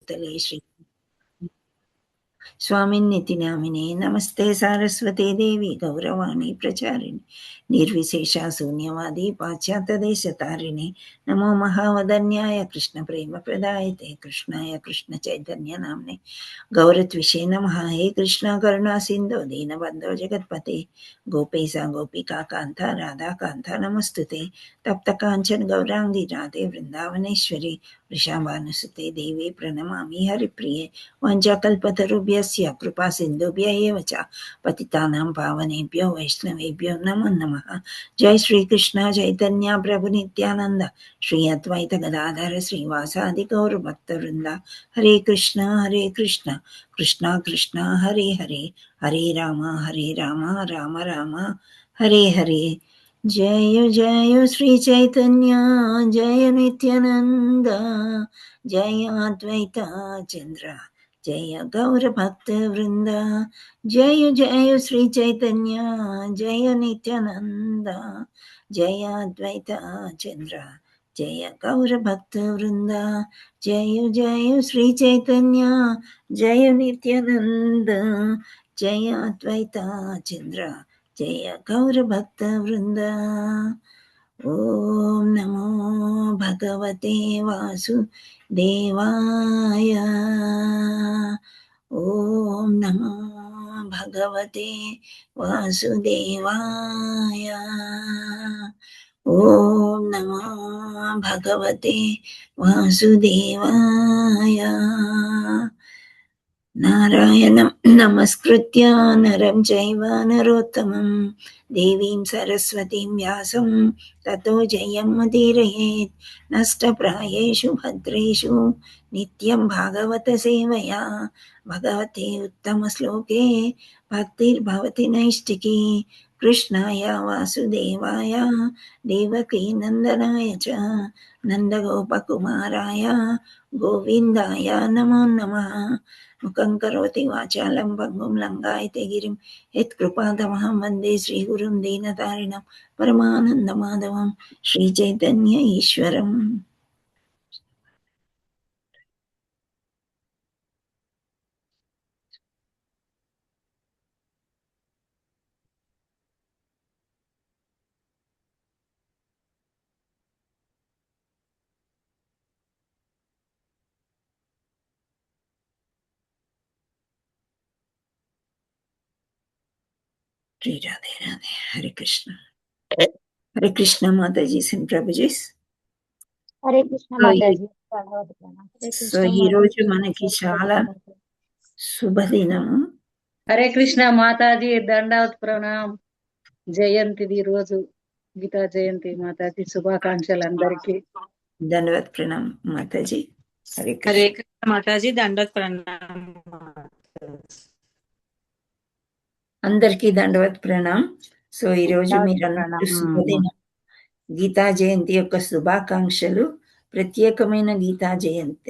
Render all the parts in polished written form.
तले श्री स्वामिन्निति नामिने नमस्ते सारस्वते देवी गौरवाणी प्रचारिणे निर्विशेषा शून्यवादी पाश्चात्यदेशतारिणे नमो महावदन्याय कृष्णप्रेमप्रदायते कृष्णाय कृष्णचैतन्यनाम्ने गौरत्विषे नमः। हे कृष्ण करुणा सिन्धो दीनबन्धो जगत्पते गोपेशा गोपिका कान्ता राधा कान्ता नमस्तुते तप्त काञ्चन गौराङ्गी राधे वृन्दावनेश्वरी वृषाभानुसुते देवी प्रणमामि हरिप्रिये वाञ्छाकल्पतरुभ्यस्य कृपा सिन्धुभ्य एव च पतितानां पावनेभ्यो वैष्णवेभ्यो नमो नमः। जय श्री कृष्ण चैतन्य प्रभु नित्यानंद श्री अद्वैत गदाधर श्रीवासादि गौर भक्तवृंद हरे कृष्ण कृष्ण कृष्ण हरे हरे हरे राम राम राम हरे हरे। जय जय श्री चैतन्य जय नित्यानंद जय अद्वैत चंद्र जय गौर भक्त वृंद जय जय श्री चैतन्य जय नित्यानंद जय अद्वैत चंद्र जय गौर भक्त वृंद जय जय श्री चैतन्य जय नित्यानंद जय अद्वैत चंद्र जय गौर भक्त वृंद। ओम नमो भगवते वासुदेवाय। ओम नमो भगवते वासुदेवाय। ओम नमो भगवते वासुदेवाय। नारायणं नमस्कृत्य नरं चैव नरोत्तमं देवीं सरस्वतीं व्यासं ततो जयमुदीरयेत्। नष्टप्रायेषु भद्रेषु नित्यं भागवत सेवया भगवते उत्तमश्लोके भक्तिर्भवति नैष्टिकी। कृष्णाय वासुदेवाय देवकी नन्दनाय च नन्दगोपकुमाराय गोविन्दाय नमो नमः। मुखं करोति वाचालं भङ्गुं लङ्घयते गिरिं यत्कृपातमहं वन्दे श्रीगुरुं दीनतारिणं परमानन्दमाधवं श्रीचैतन्य ईश्वरम्। श्री राधे राधे। हरे कृष्ण माताजी सिंह प्रभुजी। हरे कृष्ण माताजी। సో ఈ రోజు మనకి చాలా శుభదినము. హరే కృష్ణ మాతాజీ దండావత్ ప్రణాం. జయంతి ఈ రోజు గీతా జయంతి మాతాజీ శుభాకాంక్షలు అందరికి. దండవత్ ప్రణాం మాతాజీ. హరే కృష్ణ మాతాజీ దండవత్ ప్రణాం. అందరికీ దండవత్ ప్రణాం. సో ఈ రోజు మీరందరూ శుభదినం, గీతా జయంతి యొక్క శుభాకాంక్షలు. ప్రత్యేకమైన గీతా జయంతి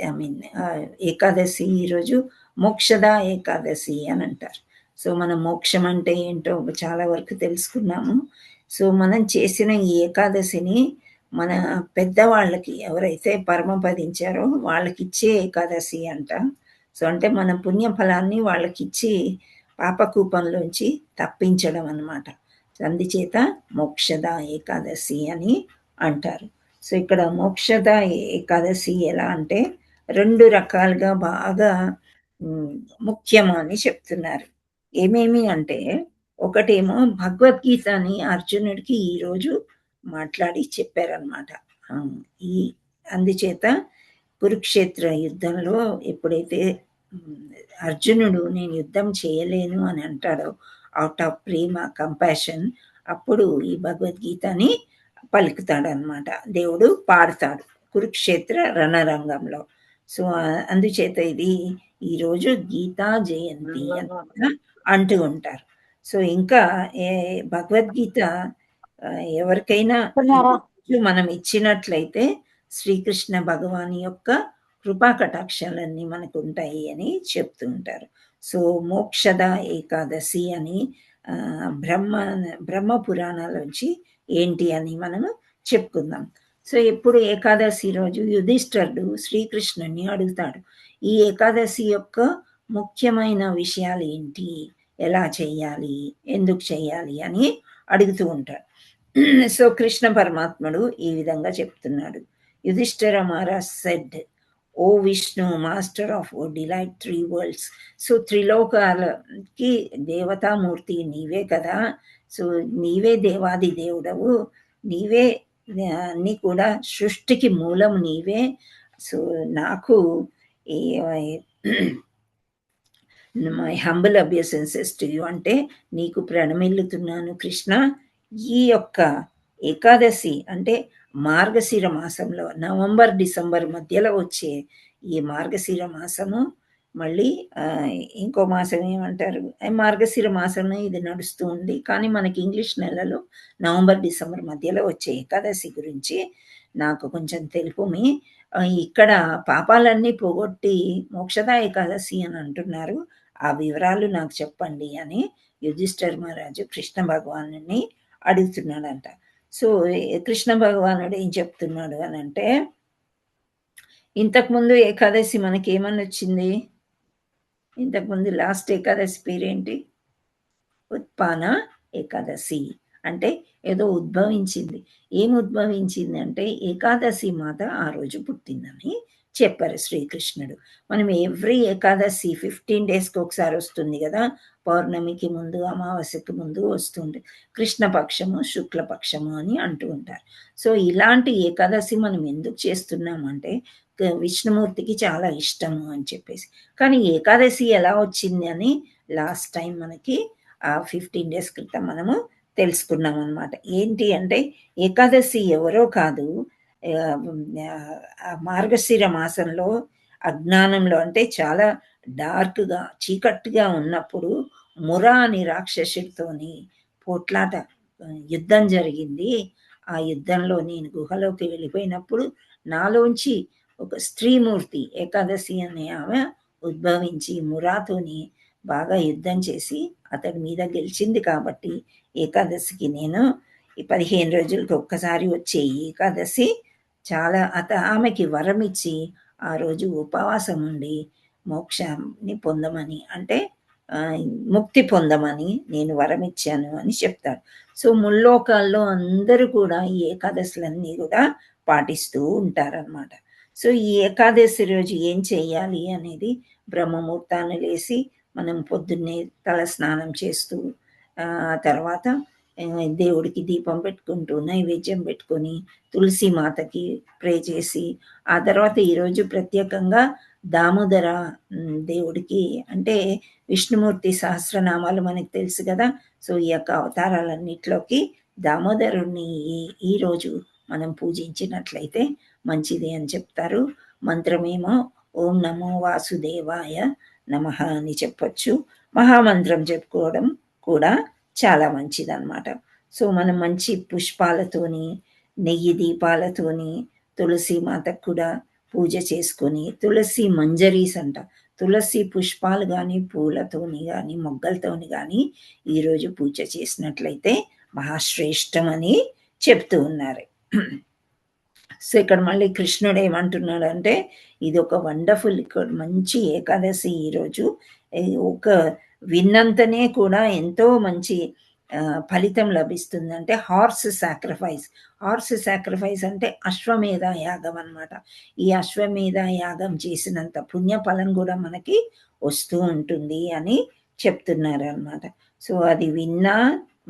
ఏకాదశి ఈరోజు మోక్షద ఏకాదశి అని అంటారు. సో మనం మోక్షం అంటే ఏంటో చాలా వరకు తెలుసుకున్నాము. సో మనం చేసిన ఈ ఏకాదశిని మన పెద్దవాళ్ళకి ఎవరైతే పరమపదించారో వాళ్ళకి ఇచ్చే ఏకాదశి అంట. సో అంటే మన పుణ్యఫలాన్ని వాళ్ళకి ఇచ్చి పాపకూపంలోంచి తప్పించడం అన్నమాట. అందుచేత మోక్షద ఏకాదశి అని అంటారు. సో ఇక్కడ మోక్షద ఏకాదశి ఎలా అంటే 2 రకాలుగా బాగా ముఖ్యము అని చెప్తున్నారు. ఏమేమి అంటే ఒకటేమో భగవద్గీతని అర్జునుడికి ఈరోజు మాట్లాడి చెప్పారనమాట. అందుచేత కురుక్షేత్ర యుద్ధంలో ఎప్పుడైతే అర్జునుడు నేను యుద్ధం చేయలేను అని అంటాడో అవుట్ ఆఫ్ ప్రేమ కంపాషన్, అప్పుడు ఈ భగవద్గీతని పలుకుతాడనమాట. దేవుడు పాడతాడు కురుక్షేత్ర రణరంగంలో. సో అందుచేత ఇది ఈరోజు గీతా జయంతి అంటూ ఉంటారు. సో ఇంకా భగవద్గీత ఎవరికైనా మనం ఇచ్చినట్లయితే శ్రీకృష్ణ భగవాన్ యొక్క కృపా కటాక్షాలన్నీ మనకు ఉంటాయి అని చెప్తూ ఉంటారు. సో మోక్షద ఏకాదశి అని బ్రహ్మ పురాణాలోంచి ఏంటి అని మనము చెప్పుకుందాం. సో ఎప్పుడు ఏకాదశి రోజు యుధిష్ఠరుడు శ్రీకృష్ణుని అడుగుతాడు, ఈ ఏకాదశి యొక్క ముఖ్యమైన విషయాలు ఏంటి, ఎలా చేయాలి, ఎందుకు చేయాలి అని అడుగుతూ ఉంటాడు. సో కృష్ణ పరమాత్ముడు ఈ విధంగా చెప్తున్నాడు. Yudhishthira Maharaj said, O Vishnu master of O delight 3 worlds. So త్రిలోకాలకి దేవతామూర్తి నీవే కదా, సో నీవే దేవాది దేవుడవు, నీవే అన్ని కూడా సృష్టికి మూలం నీవే. సో నాకు మై హంబుల్ అబ్యూసెన్సెస్ టు యూ అంటే నీకు ప్రణమిల్లుతున్నాను కృష్ణ. ఈ యొక్క ఏకాదశి అంటే మార్గశిర మాసంలో నవంబర్ డిసెంబర్ మధ్యలో వచ్చే ఈ మార్గశిర మాసము, మళ్ళీ ఇంకో మాసం ఏమంటారు, మార్గశిర మాసంలో ఇది నడుస్తూ ఉంది, కానీ మనకి ఇంగ్లీష్ నెలలో నవంబర్ డిసెంబర్ మధ్యలో వచ్చే ఏకాదశి గురించి నాకు కొంచెం తెలుపుమి. ఇక్కడ పాపాలన్నీ పోగొట్టి మోక్షద ఏకాదశి అని అంటున్నారు, ఆ వివరాలు నాకు చెప్పండి అని యుధిష్ఠిర మహారాజు కృష్ణ భగవానుని అడుగుతున్నాడంట. సో కృష్ణ భగవానుడు ఏం చెప్తున్నాడు అని అంటే, ఇంతకుముందు ఏకాదశి మనకి ఏమని వచ్చింది, ఇంతకుముందు లాస్ట్ ఏకాదశి పేరేంటి, ఉత్పాన ఏకాదశి. అంటే ఏదో ఉద్భవించింది. ఏం ఉద్భవించింది అంటే ఏకాదశి మాత ఆ రోజు పుట్టిందని చెప్పారు శ్రీకృష్ణుడు. మనం ఎవ్రీ ఏకాదశి 15 డేస్కి ఒకసారి వస్తుంది కదా, పౌర్ణమికి ముందు అమావాస్యకి ముందు వస్తుంది, కృష్ణపక్షము శుక్లపక్షము అని అంటూ ఉంటారు. సో ఇలాంటి ఏకాదశి మనం ఎందుకు చేస్తున్నామంటే విష్ణుమూర్తికి చాలా ఇష్టము అని చెప్పేసి. కానీ ఏకాదశి ఎలా వచ్చింది అని లాస్ట్ టైం మనకి 15 డేస్ క్రితం మనము తెలుసుకున్నాం అనమాట. ఏంటి అంటే ఏకాదశి ఎవరో కాదు, మార్గశిర మాసంలో అజ్ఞానంలో అంటే చాలా డార్క్గా చీకట్టుగా ఉన్నప్పుడు మురా అని రాక్షసుడితోని పోట్లాట యుద్ధం జరిగింది. ఆ యుద్ధంలో నేను గుహలోకి వెళ్ళిపోయినప్పుడు నాలోంచి ఒక స్త్రీమూర్తి ఏకాదశి అనే ఆమె ఉద్భవించి మురాతోని బాగా యుద్ధం చేసి అతడి మీద గెలిచింది. కాబట్టి ఏకాదశికి నేను ఈ 15 రోజులకి ఒక్కసారి వచ్చే ఏకాదశి చాలా ఆమెకి వరం ఇచ్చి ఆ రోజు ఉపవాసం ఉండి మోక్షాన్ని పొందమని, అంటే ముక్తి పొందమని నేను వరం ఇచ్చాను అని చెప్తాడు. సో ముల్లోకాల్లో అందరూ కూడా ఈ ఏకాదశులన్నీ కూడా పాటిస్తూ ఉంటారనమాట. సో ఈ ఏకాదశి రోజు ఏం చేయాలి అనేది బ్రహ్మముహూర్తాన్ని లేసి మనం పొద్దున్నే తల స్నానం చేస్తూ తర్వాత దేవుడికి దీపం పెట్టుకుంటూ నైవేద్యం పెట్టుకొని తులసి మాతకి ప్రే చేసి, ఆ తర్వాత ఈరోజు ప్రత్యేకంగా దామోదర దేవుడికి, అంటే విష్ణుమూర్తి సహస్రనామాలు మనకు తెలుసు కదా, సో ఈ యొక్క అవతారాలన్నిట్లోకి దామోదరుణ్ణి ఈరోజు మనం పూజించినట్లయితే మంచిది అని చెప్తారు. మంత్రమేమో ఓం నమో వాసుదేవాయ నమః అని చెప్పొచ్చు. మహామంత్రం చెప్పుకోవడం కూడా చాలా మంచిదన్నమాట. సో మనం మంచి పుష్పాలతోని నెయ్యి దీపాలతోని తులసి మాతకు కూడా పూజ చేసుకొని, తులసి మంజరీస్ అంట, తులసి పుష్పాలు కానీ పూలతోని కానీ మొగ్గలతోని కానీ ఈరోజు పూజ చేసినట్లయితే మహాశ్రేష్టమని చెప్తూ ఉన్నారు. సో ఇక్కడ మళ్ళీ కృష్ణుడు ఏమంటున్నాడు అంటే ఇది ఒక వండర్ఫుల్ మంచి ఏకాదశి. ఈరోజు ఒక విన్నంతనే కూడా ఎంతో మంచి ఫలితం లభిస్తుంది. అంటే హార్స్ సాక్రిఫైస్ అంటే అశ్వమేధ యాగం అన్నమాట. ఈ అశ్వమేధ యాగం చేసినంత పుణ్యఫలం కూడా మనకి వస్తూ ఉంటుంది అని చెప్తున్నారు అన్నమాట. సో అది విన్నా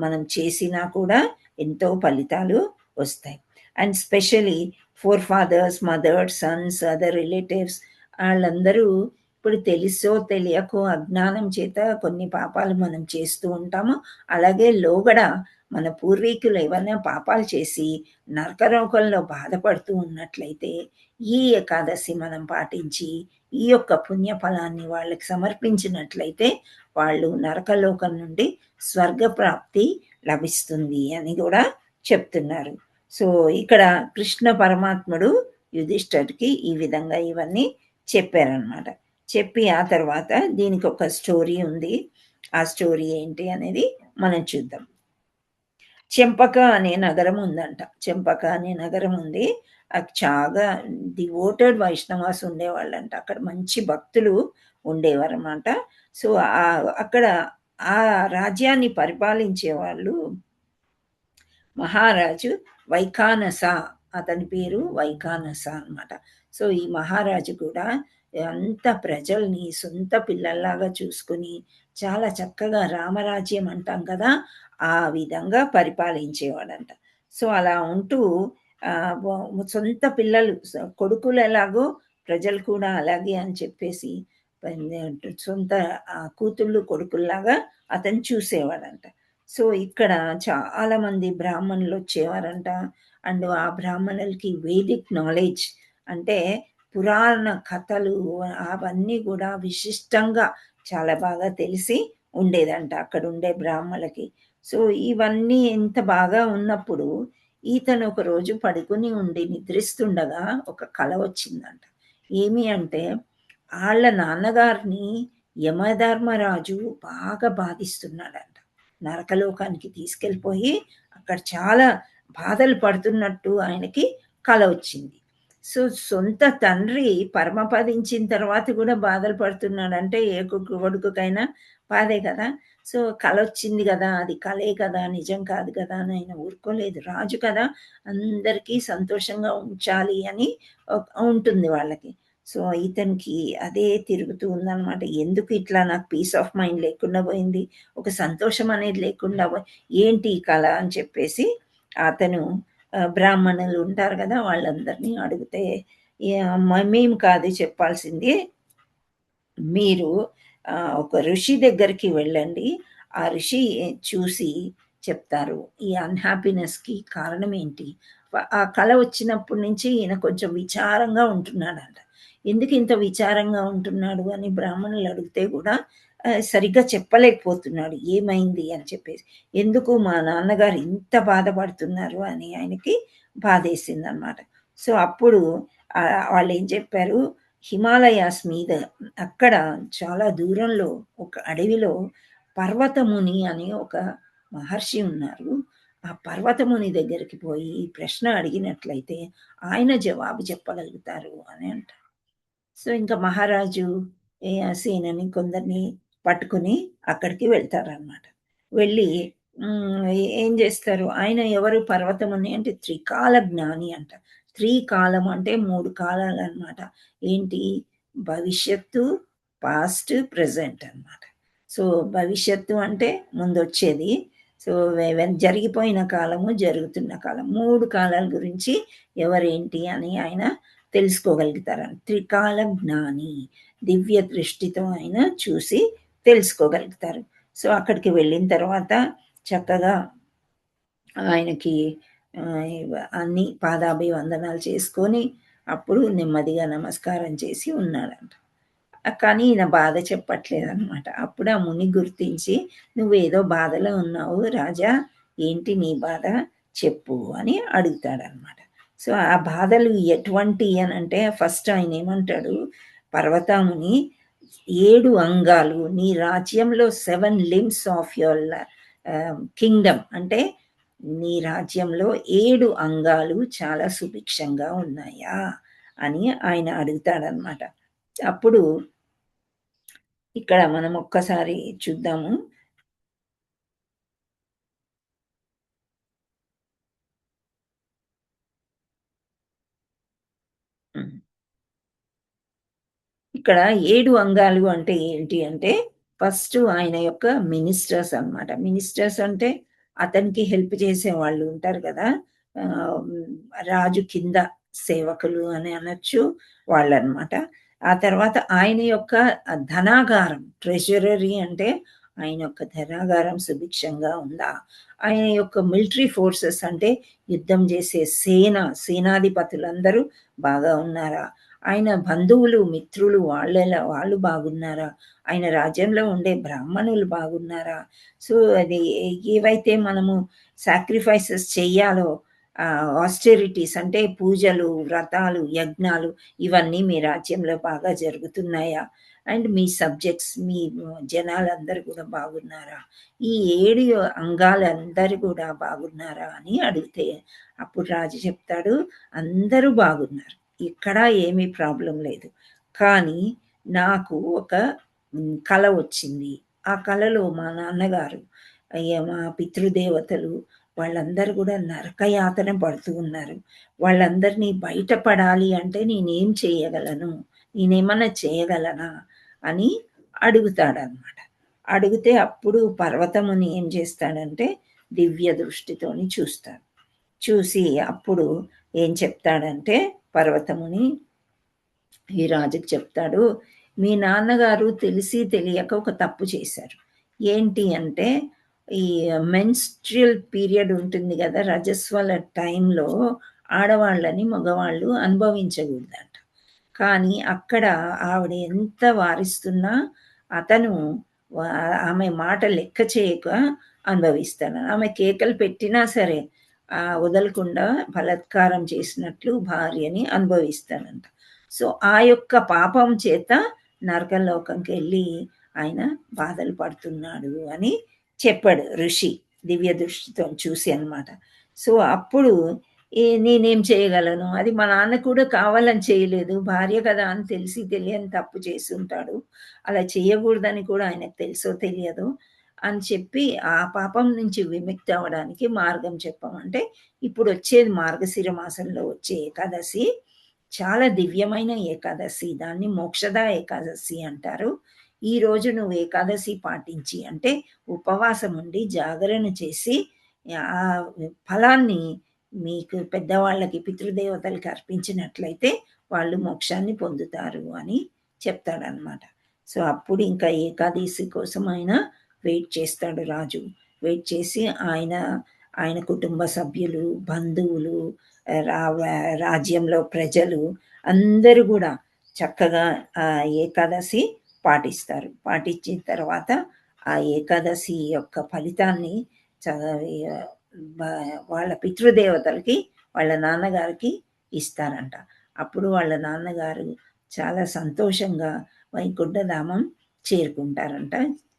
మనం చేసినా కూడా ఎంతో ఫలితాలు వస్తాయి. And specially forefathers, mothers, sons, other relatives వాళ్ళందరూ ఇప్పుడు తెలుసో తెలియకో అజ్ఞానం చేత కొన్ని పాపాలు మనం చేస్తూ ఉంటాము. అలాగే లోగడ మన పూర్వీకులు ఏమైనా పాపాలు చేసి నరకలోకంలో బాధపడుతూ ఉన్నట్లయితే ఈ ఏకాదశి మనం పాటించి ఈ యొక్క పుణ్యఫలాన్ని వాళ్ళకి సమర్పించినట్లయితే వాళ్ళు నరకలోకం నుండి స్వర్గప్రాప్తి లభిస్తుంది అని కూడా చెప్తున్నారు. సో ఇక్కడ కృష్ణ పరమాత్ముడు యుధిష్ఠిరుడికి ఈ విధంగా ఇవన్నీ చెప్పారనమాట. చెప్పి ఆ తర్వాత దీనికి ఒక స్టోరీ ఉంది. ఆ స్టోరీ ఏంటి అనేది మనం చూద్దాం. చెంపక అనే నగరం ఉందంట. చెంపక అనే నగరం ఉంది. అది చాలా డివోటెడ్ వైష్ణవాస్ ఉండేవాళ్ళంట. అక్కడ మంచి భక్తులు ఉండేవారన్నమాట. సో, అక్కడ ఆ రాజ్యాన్ని పరిపాలించేవాళ్ళు మహారాజు వైఖానస. అతని పేరు వైఖానస అన్నమాట. సో, ఈ మహారాజు కూడా అంత ప్రజల్ని సొంత పిల్లల్లాగా చూసుకొని చాలా చక్కగా రామరాజ్యం అంటాం కదా! ఆ విధంగా పరిపాలించేవాడంట. సో, అలా ఉంటూ సొంత పిల్లలు కొడుకులు ఎలాగో ప్రజలు కూడా అలాగే అని చెప్పేసి సొంత కూతుళ్ళు కొడుకుల్లాగా అతను చూసేవాడంట. సో, ఇక్కడ చాలా మంది బ్రాహ్మణులు వచ్చేవారంట. అండ్ ఆ బ్రాహ్మణులకి వేదిక్ నాలెడ్జ్ అంటే పురాణ కథలు అవన్నీ కూడా విశిష్టంగా చాలా బాగా తెలిసి ఉండేదంట అక్కడ ఉండే బ్రాహ్మణులకి. సో, ఇవన్నీ ఇంత బాగా ఉన్నప్పుడు ఈతను ఒక రోజు పడుకుని ఉండి నిద్రిస్తుండగా ఒక కల వచ్చిందంట. ఏమి అంటే ఆళ్ళ నాన్నగారిని యమధర్మరాజు బాగా బాధిస్తున్నాడంట. నరకలోకానికి తీసుకెళ్ళిపోయి అక్కడ చాలా బాధలు పడుతున్నట్టు ఆయనకి కల వచ్చింది. సో, సొంత తండ్రి పరమపదించిన తర్వాత కూడా బాధలు పడుతున్నాడంటే ఏ కొడుకుకైనా బాధే కదా! సో, కలొచ్చింది గదా! అది కలే కదా! నిజం కాదు కదా! అని ఆయన ఊరుకోలేదు. రాజు కదా! అందరికీ సంతోషంగా ఉంచాలి అని ఉంటుంది వాళ్ళకి. సో, ఇతనికి అదే తిరుగుతూ ఉందనమాట. ఎందుకు ఇట్లా నాకు పీస్ ఆఫ్ మైండ్ లేకుండా పోయింది? ఒక సంతోషం అనేది లేకుండా ఏంటి ఈ కల అని చెప్పేసి అతను బ్రాహ్మణులు ఉంటారు కదా! వాళ్ళందరినీ అడిగితే మేము కాదు చెప్పాల్సింది. మీరు ఒక ఋషి దగ్గరికి వెళ్ళండి. ఆ ఋషి చూసి చెప్తారు. ఈ అన్‌హ్యాపీనెస్‌కి కారణం ఏంటి? ఆ కల వచ్చినప్పటి నుంచి ఈయన కొంచెం విచారంగా ఉంటున్నాడంట. ఎందుకు ఇంత విచారంగా ఉంటున్నాడు అని బ్రాహ్మణులు అడిగితే కూడా సరిగ్గా చెప్పలేకపోతున్నాడు. ఏమైంది అని చెప్పేసి. ఎందుకు మా నాన్నగారు ఇంత బాధపడుతున్నారు అని ఆయనకి బాధేసిందనమాట. సో, అప్పుడు వాళ్ళేం చెప్పారు, హిమాలయాస్ మీద అక్కడ చాలా దూరంలో ఒక అడవిలో పర్వతముని అనే ఒక మహర్షి ఉన్నారు. ఆ పర్వతముని దగ్గరికి పోయి ఈ ప్రశ్న అడిగినట్లయితే ఆయన జవాబు చెప్పగలుగుతారు అని అంటారు. సో, ఇంకా మహారాజు సేనని కొందరిని పట్టుకుని అక్కడికి వెళ్తారనమాట. వెళ్ళి ఏం చేస్తారు, ఆయన ఎవరు పర్వతముని అంటే త్రికాల జ్ఞాని అంట. త్రికాలం అంటే 3 కాలాలనమాట. ఏంటి భవిష్యత్తు, పాస్ట్, ప్రెజెంట్ అనమాట. సో, భవిష్యత్తు అంటే ముందొచ్చేది. సో, జరిగిపోయిన కాలము, జరుగుతున్న కాలం 3 కాలాల గురించి ఎవరేంటి అని ఆయన తెలుసుకోగలుగుతారని. త్రికాల జ్ఞాని. దివ్య దృష్టితో ఆయన చూసి తెలుసుకోగలుగుతారు. సో, అక్కడికి వెళ్ళిన తర్వాత చక్కగా ఆయనకి అన్ని పాదాభివందనాలు చేసుకొని అప్పుడు నెమ్మదిగా నమస్కారం చేసి ఉన్నాడంట. కానీ ఈయన బాధ చెప్పట్లేదనమాట. అప్పుడు ఆ ముని గుర్తించి "నువ్వేదో బాధలో ఉన్నావు రాజా, ఏంటి నీ బాధ చెప్పు" అని అడుగుతాడనమాట. సో, ఆ బాధలు ఎటువంటియి అనంటే ఫస్ట్ ఆయన ఏమంటాడు, పర్వతముని 7 అంగాలు నీ రాజ్యంలో 7 లింబ్స్ ఆఫ్ యువర్ కింగ్డమ్ అంటే నీ రాజ్యంలో 7 అంగాలు చాలా సుభిక్షంగా ఉన్నాయా అని ఆయన అడుగుతాడనమాట. అప్పుడు ఇక్కడ మనం ఒక్కసారి చూద్దాము. ఇక్కడ 7 అంగాలు అంటే ఏంటి అంటే ఫస్ట్ ఆయన యొక్క మినిస్టర్స్ అన్నమాట. మినిస్టర్స్ అంటే అతనికి హెల్ప్ చేసే వాళ్ళు ఉంటారు కదా! ఆహ్, రాజు కింద సేవకులు అని అనొచ్చు వాళ్ళనమాట. ఆ తర్వాత ఆయన యొక్క ధనాగారం ట్రెజరరీ అంటే ఆయన యొక్క ధనాగారం సుభిక్షంగా ఉందా? ఆయన యొక్క మిలిటరీ ఫోర్సెస్ అంటే యుద్ధం చేసే సేనాధిపతులందరూ బాగా ఉన్నారా? ఆయన బంధువులు, మిత్రులు వాళ్ళు బాగున్నారా? ఆయన రాజ్యంలో ఉండే బ్రాహ్మణులు బాగున్నారా? సో, అది ఏవైతే మనము సాక్రిఫైసెస్ చెయ్యాలో ఆస్టెరిటీస్ అంటే పూజలు, వ్రతాలు, యజ్ఞాలు ఇవన్నీ మీ రాజ్యంలో బాగా జరుగుతున్నాయా? అండ్ మీ సబ్జెక్ట్స్, మీ జనాలందరూ కూడా బాగున్నారా, ఈ 7 అంగాలందరూ కూడా బాగున్నారా అని అడిగితే అప్పుడు రాజు చెప్తాడు, అందరూ బాగున్నారు, ఇక్కడ ఏమీ ప్రాబ్లం లేదు. కానీ నాకు ఒక కల వచ్చింది. ఆ కలలో మా నాన్నగారు, మా పితృదేవతలు వాళ్ళందరూ కూడా నరకయాతన పడుతూ ఉన్నారు. వాళ్ళందరినీ బయటపడాలి అంటే నేనేం చేయగలను, నేనేమన్నా చేయగలనా అని అడుగుతాడనమాట. అడిగితే అప్పుడు పర్వతముని ఏం చేస్తాడంటే దివ్య దృష్టితోని చూస్తాడు. చూసి అప్పుడు ఏం చెప్తాడంటే పర్వతముని ఈ రాజుకి చెప్తాడు, మీ నాన్నగారు తెలిసి తెలియక ఒక తప్పు చేశారు. ఏంటి అంటే ఈ మెన్స్ట్రియల్ పీరియడ్ ఉంటుంది కదా, రజస్వల టైంలో ఆడవాళ్ళని మగవాళ్ళు అనుభవించకూడదంట. కానీ అక్కడ ఆవిడ ఎంత వారిస్తున్నా అతను ఆమె మాట లెక్క చేయక అనుభవిస్తాడు. ఆమె కేకలు పెట్టినా సరే వదలకుండా బలాత్కారం చేసినట్లు భార్యని అనుభవిస్తాడంట. సో ఆ యొక్క పాపం చేత నరకలోకంకి వెళ్ళి ఆయన బాధలు పడుతున్నాడు అని చెప్పాడు ఋషి దివ్య దృష్టితో చూసి అన్నమాట. సో అప్పుడు నేనేం చేయగలను, అది మా నాన్న కూడా కావాలని చేయలేదు, భార్య కదా అని తెలిసి తెలియని తప్పు చేసి ఉంటాడు, అలా చేయకూడదని కూడా ఆయనకు తెలుసో తెలియదు అని చెప్పి ఆ పాపం నుంచి విముక్తి అవ్వడానికి మార్గం చెప్పామంటే ఇప్పుడు వచ్చేది మార్గశిర మాసంలో వచ్చే ఏకాదశి చాలా దివ్యమైన ఏకాదశి, దాన్ని మోక్షద ఏకాదశి అంటారు. ఈ రోజు నువ్వు ఏకాదశి పాటించి అంటే ఉపవాసం ఉండి జాగరణ చేసి ఆ ఫలాన్ని మీకు పెద్దవాళ్ళకి పితృదేవతలకి అర్పించినట్లయితే వాళ్ళు మోక్షాన్ని పొందుతారు అని చెప్తాడనమాట. సో అప్పుడు ఇంకా ఏకాదశి కోసం ఆయన వెయిట్ చేస్తాడు రాజు. వెయిట్ చేసి ఆయన కుటుంబ సభ్యులు, బంధువులు, రాజ్యంలో ప్రజలు అందరూ కూడా చక్కగా ఆ ఏకాదశి పాటిస్తారు. పాటించిన తర్వాత ఆ ఏకాదశి యొక్క ఫలితాన్ని వాళ్ళ పితృదేవతలకి వాళ్ళ నాన్నగారికి ఇస్తారంట. అప్పుడు వాళ్ళ నాన్నగారు చాలా సంతోషంగా వైకుంఠధామం చేరుకుంటారంట.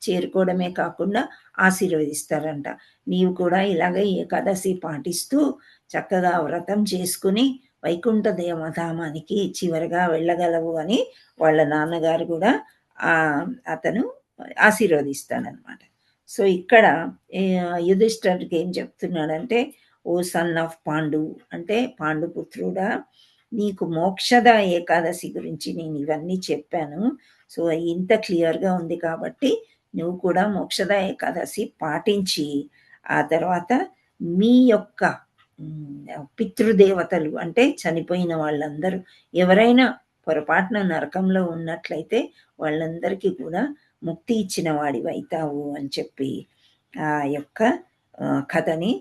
చేరుకోవడమే కాకుండా ఆశీర్వదిస్తారంట. నీవు కూడా ఇలాగే ఏకాదశి పాటిస్తూ చక్కగా వ్రతం చేసుకుని వైకుంఠ ధామానికి చివరిగా వెళ్ళగలవు అని వాళ్ళ నాన్నగారు కూడా అతను ఆశీర్వదిస్తాడనమాట. సో ఇక్కడ యుధిష్ఠిరుడికి ఏం చెప్తున్నాడంటే, ఓ సన్ ఆఫ్ పాండు అంటే పాండుపుత్రుడా, నీకు మోక్షద ఏకాదశి గురించి నేను ఇవన్నీ చెప్పాను. సో ఇంత క్లియర్గా ఉంది కాబట్టి నువ్వు కూడా మోక్షద ఏకాదశి పాటించి ఆ తర్వాత మీ యొక్క పితృదేవతలు అంటే చనిపోయిన వాళ్ళందరూ ఎవరైనా పొరపాటున నరకంలో ఉన్నట్లయితే వాళ్ళందరికీ కూడా ముక్తి ఇచ్చిన వాడివైతావు అని చెప్పి ఆ యొక్క కథని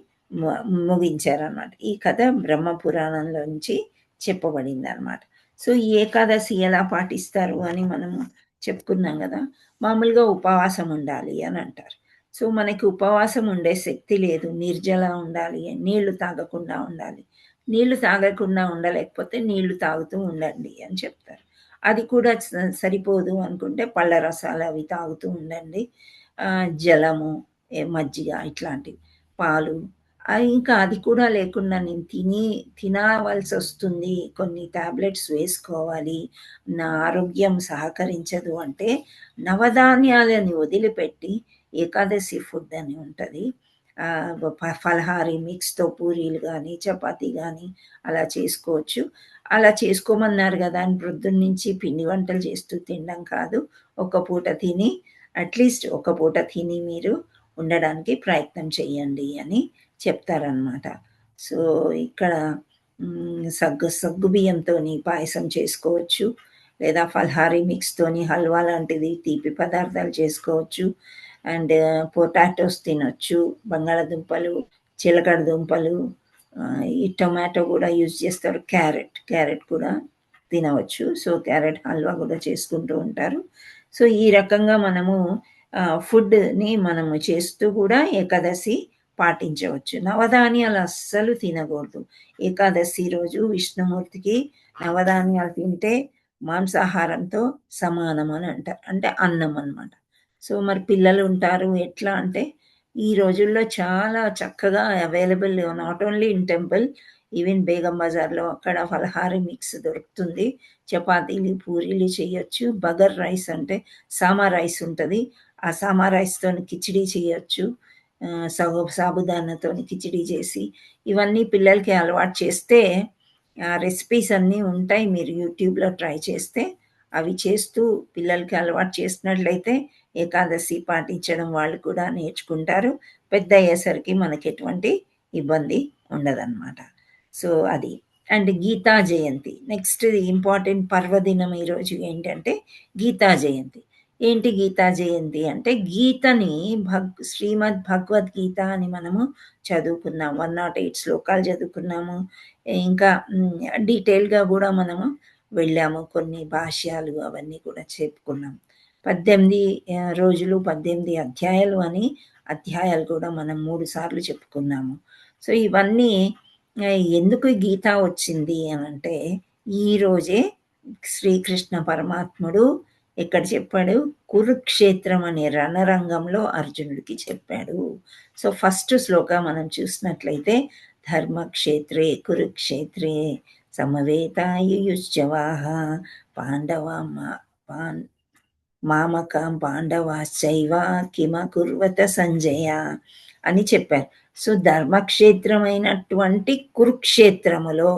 ముగించారన్నమాట. ఈ కథ బ్రహ్మపురాణంలోంచి చెప్పబడింది అన్నమాట. సో ఈ ఏకాదశి ఎలా పాటిస్తారు అని మనము చెప్పుకున్నాం కదా. మామూలుగా ఉపవాసం ఉండాలి అని అంటారు. సో మనకి ఉపవాసం ఉండే శక్తి లేదు, నిర్జల ఉండాలి, నీళ్లు తాగకుండా ఉండాలి. నీళ్లు తాగకుండా ఉండలేకపోతే నీళ్లు తాగుతూ ఉండండి అని చెప్తారు. అది కూడా సరిపోదు అనుకుంటే పళ్ళ రసాలు అవి తాగుతూ ఉండండి, జలము, మజ్జిగ ఇట్లాంటివి, పాలు. ఇంకా అది కూడా లేకుండా నేను తినవలసి వస్తుంది, కొన్ని టాబ్లెట్స్ వేసుకోవాలి, నా ఆరోగ్యం సహకరించదు అంటే నవధాన్యాలని వదిలిపెట్టి ఏకాదశి ఫుడ్ అని ఉంటుంది, ఫలహారి మిక్స్తో పూరీలు కానీ చపాతీ కానీ అలా చేసుకోవచ్చు. అలా చేసుకోమన్నారు కదా అని ప్రొద్దున్న నుంచి పిండి వంటలు చేస్తూ తినడం కాదు. ఒక పూట తిని అట్లీస్ట్ ఒక పూట తిని మీరు ఉండడానికి ప్రయత్నం చేయండి అని చెప్తారనమాట. సో ఇక్కడ సగ్గు బియ్యంతో పాయసం చేసుకోవచ్చు, లేదా ఫలహారీ మిక్స్తోని హల్వా లాంటిది తీపి పదార్థాలు చేసుకోవచ్చు. అండ్ పొటాటోస్ తినొచ్చు, బంగాళాదుంపలు, చిలకడ దుంపలు, ఈ టొమాటో కూడా యూజ్ చేస్తారు, క్యారెట్ కూడా తినవచ్చు. సో క్యారెట్ హల్వా కూడా చేసుకుంటూ ఉంటారు. సో ఈ రకంగా మనము ఫుడ్ని మనము చేస్తూ కూడా ఏకాదశి పాటించవచ్చు. నవధాన్యాలు అస్సలు తినకూడదు. ఏకాదశి రోజు విష్ణుమూర్తికి నవధాన్యాలు తింటే మాంసాహారంతో సమానం అని అంటారు, అంటే అన్నం అన్నమాట. సో మరి పిల్లలు ఉంటారు ఎట్లా అంటే ఈ రోజుల్లో చాలా చక్కగా available, not only in temple, even Begum బజార్లో అక్కడ ఫలహారీ మిక్స్ దొరుకుతుంది. చపాతీలు పూరీలు చేయొచ్చు. బగర్ రైస్ అంటే సామా రైస్ ఉంటుంది, ఆ సామా రైస్తో కిచిడి చేయొచ్చు. సాబుదానాతో కిచిడి చేసి ఇవన్నీ పిల్లలకి అలవాటు చేస్తే రెసిపీస్ అన్నీ ఉంటాయి, మీరు యూట్యూబ్లో ట్రై చేస్తే అవి చేస్తూ పిల్లలకి అలవాటు చేసినట్లయితే ఏకాదశి పాటించడం వాళ్ళు కూడా నేర్చుకుంటారు. పెద్ద అయ్యేసరికి మనకి ఎటువంటి ఇబ్బంది ఉండదన్నమాట. సో అది. And Gita Jayanti next important పర్వదినం ఈరోజు ఏంటంటే గీతా జయంతి. ఏంటి గీతా జయంతి అంటే గీతని శ్రీమద్ భగవద్గీత అని మనము చదువుకున్నాం, 108 శ్లోకాలు చదువుకున్నాము. ఇంకా డీటెయిల్గా కూడా మనము వెళ్ళాము, కొన్ని భాష్యాలు అవన్నీ కూడా చెప్పుకున్నాం. 18 రోజులు 18 అధ్యాయాలు అని అధ్యాయాలు కూడా మనం 3 సార్లు చెప్పుకున్నాము. సో ఇవన్నీ ఎందుకు గీత వచ్చింది అని అంటే ఈరోజే శ్రీకృష్ణ పరమాత్ముడు ఎక్కడ చెప్పాడు, కురుక్షేత్రం అనే రణరంగంలో అర్జునుడికి చెప్పాడు. సో ఫస్ట్ శ్లోక మనం చూసినట్లయితే ధర్మక్షేత్రే కురుక్షేత్రే సమవేతాయుయుశ్చవాహ పాండవ మామకం పాండవాశ్చైవ కిమకుర్వత సంజయ అని చెప్పారు. సో ధర్మక్షేత్రమైనటువంటి కురుక్షేత్రములో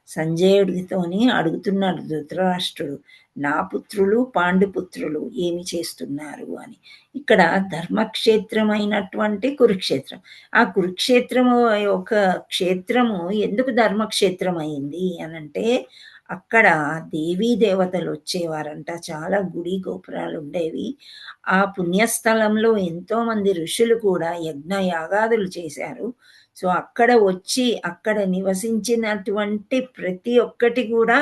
సంజయుడితోని అడుగుతున్నాడు ధృతరాష్ట్రుడు, నా పుత్రులు పాండుపుత్రులు ఏమి చేస్తున్నారు అని. ఇక్కడ ధర్మక్షేత్రమైనటువంటి కురుక్షేత్రం, ఆ కురుక్షేత్రము ఒక క్షేత్రము ఎందుకు ధర్మక్షేత్రం అయింది అనంటే అక్కడ దేవీ దేవతలు వచ్చేవారంట, చాలా గుడి గోపురాలు ఉండేవి. ఆ పుణ్యస్థలంలో ఎంతోమంది ఋషులు కూడా యజ్ఞ యాగాదులు చేశారు. సో అక్కడ వచ్చి అక్కడ నివసించినటువంటి ప్రతి ఒక్కటి కూడా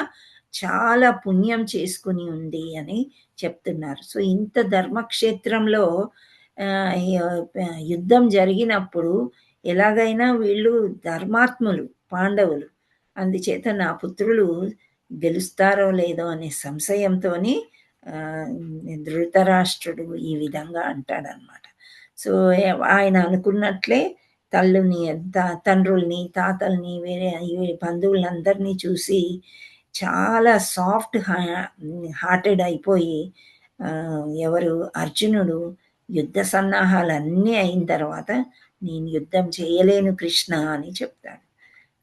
చాలా పుణ్యం చేసుకుని ఉంది అని చెప్తున్నారు. సో ఇంత ధర్మక్షేత్రంలో యుద్ధం జరిగినప్పుడు ఎలాగైనా వీళ్ళు ధర్మాత్ములు పాండవులు, అందుచేత నా పుత్రులు గెలుస్తారో లేదో అనే సంశయంతో ధృతరాష్ట్రుడు ఈ విధంగా అంటాడనమాట. సో ఆయన అనుకున్నట్లే తల్లుని తండ్రుల్ని తాతల్ని వేరే బంధువులందరినీ చూసి చాలా సాఫ్ట్ హార్టెడ్ అయిపోయి ఎవరు అర్జునుడు యుద్ధ సన్నాహాలన్నీ అయిన తర్వాత నేను యుద్ధం చేయలేను కృష్ణ అని చెప్తాడు.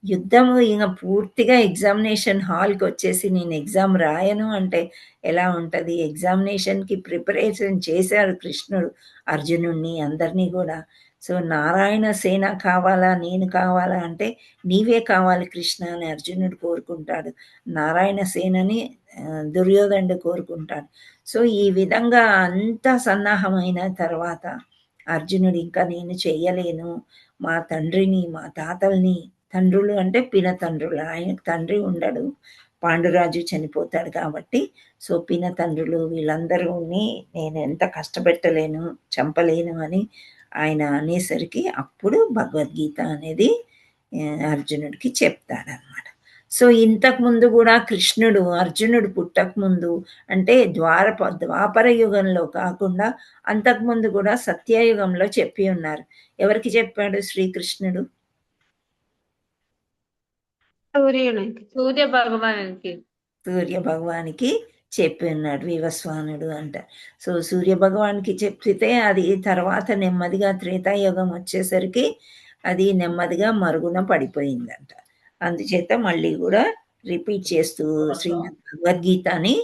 యుద్ధము ఇంకా పూర్తిగా ఎగ్జామినేషన్ హాల్కి వచ్చేసి నేను ఎగ్జామ్ రాయను అంటే ఎలా ఉంటుంది, ఎగ్జామినేషన్కి ప్రిపరేషన్ చేశాడు కృష్ణుడు అర్జునుడిని అందరినీ కూడా. సో నారాయణ సేన కావాలా నేను కావాలా అంటే నీవే కావాలి కృష్ణ అని అర్జునుడు కోరుకుంటాడు, నారాయణ సేనని దుర్యోధనుడు కోరుకుంటాడు. సో ఈ విధంగా అంతా సన్నాహమైన తర్వాత అర్జునుడు ఇంకా నేను చెయ్యలేను, మా తండ్రిని మా తాతల్ని, తండ్రులు అంటే పిన తండ్రులు, ఆయనకు తండ్రి ఉండడు, పాండురాజు చనిపోతాడు కాబట్టి సో పిన తండ్రులు వీళ్ళందరూని నేను ఎంత కష్టపెట్టలేను చంపలేను అని ఆయన అనేసరికి అప్పుడు భగవద్గీత అనేది అర్జునుడికి చెప్తాడనమాట. సో ఇంతకుముందు కూడా కృష్ణుడు అర్జునుడు పుట్టకముందు అంటే ద్వాపర యుగంలో కాకుండా అంతకుముందు కూడా సత్యయుగంలో చెప్పి ఉన్నారు. ఎవరికి చెప్పాడు శ్రీకృష్ణుడు? సూర్య భగవానికి చెప్పి ఉన్నాడు, వివస్వానుడు అంట. సో సూర్య భగవానికి చెప్పితే అది తర్వాత నెమ్మదిగా త్రేతాయుగం వచ్చేసరికి అది నెమ్మదిగా మరుగున పడిపోయిందంట. అందుచేత మళ్ళీ కూడా రిపీట్ చేస్తూ శ్రీమద్ భగవద్గీతని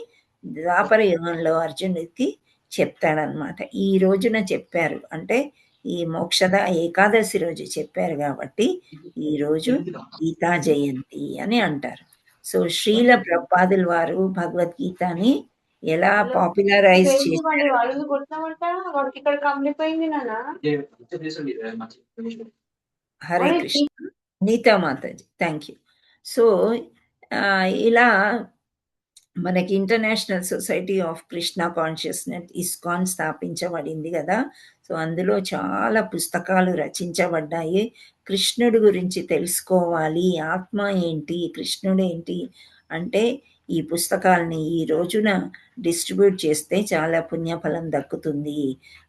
ద్వాపర యుగంలో అర్జునుడికి చెప్తాడనమాట. ఈ రోజున చెప్పారు అంటే ఈ మోక్షద ఏకాదశి రోజు చెప్పారు కాబట్టి ఈ రోజు గీతా జయంతి అని అంటారు. సో శ్రీల ప్రభుపాదుల వారు భగవద్గీతని ఎలా పాపులరైజ్ చేశారు. Hare Krishna. Neeta mataji, thank you. So ఇలా మనకి international society of Krishna consciousness ISKCON స్థాపించబడింది కదా. సో అందులో చాలా పుస్తకాలు రచించబడ్డాయి. కృష్ణుడి గురించి తెలుసుకోవాలి, ఆత్మ ఏంటి, కృష్ణుడు ఏంటి అంటే ఈ పుస్తకాల్ని ఈ రోజున డిస్ట్రిబ్యూట్ చేస్తే చాలా పుణ్యఫలం దక్కుతుంది.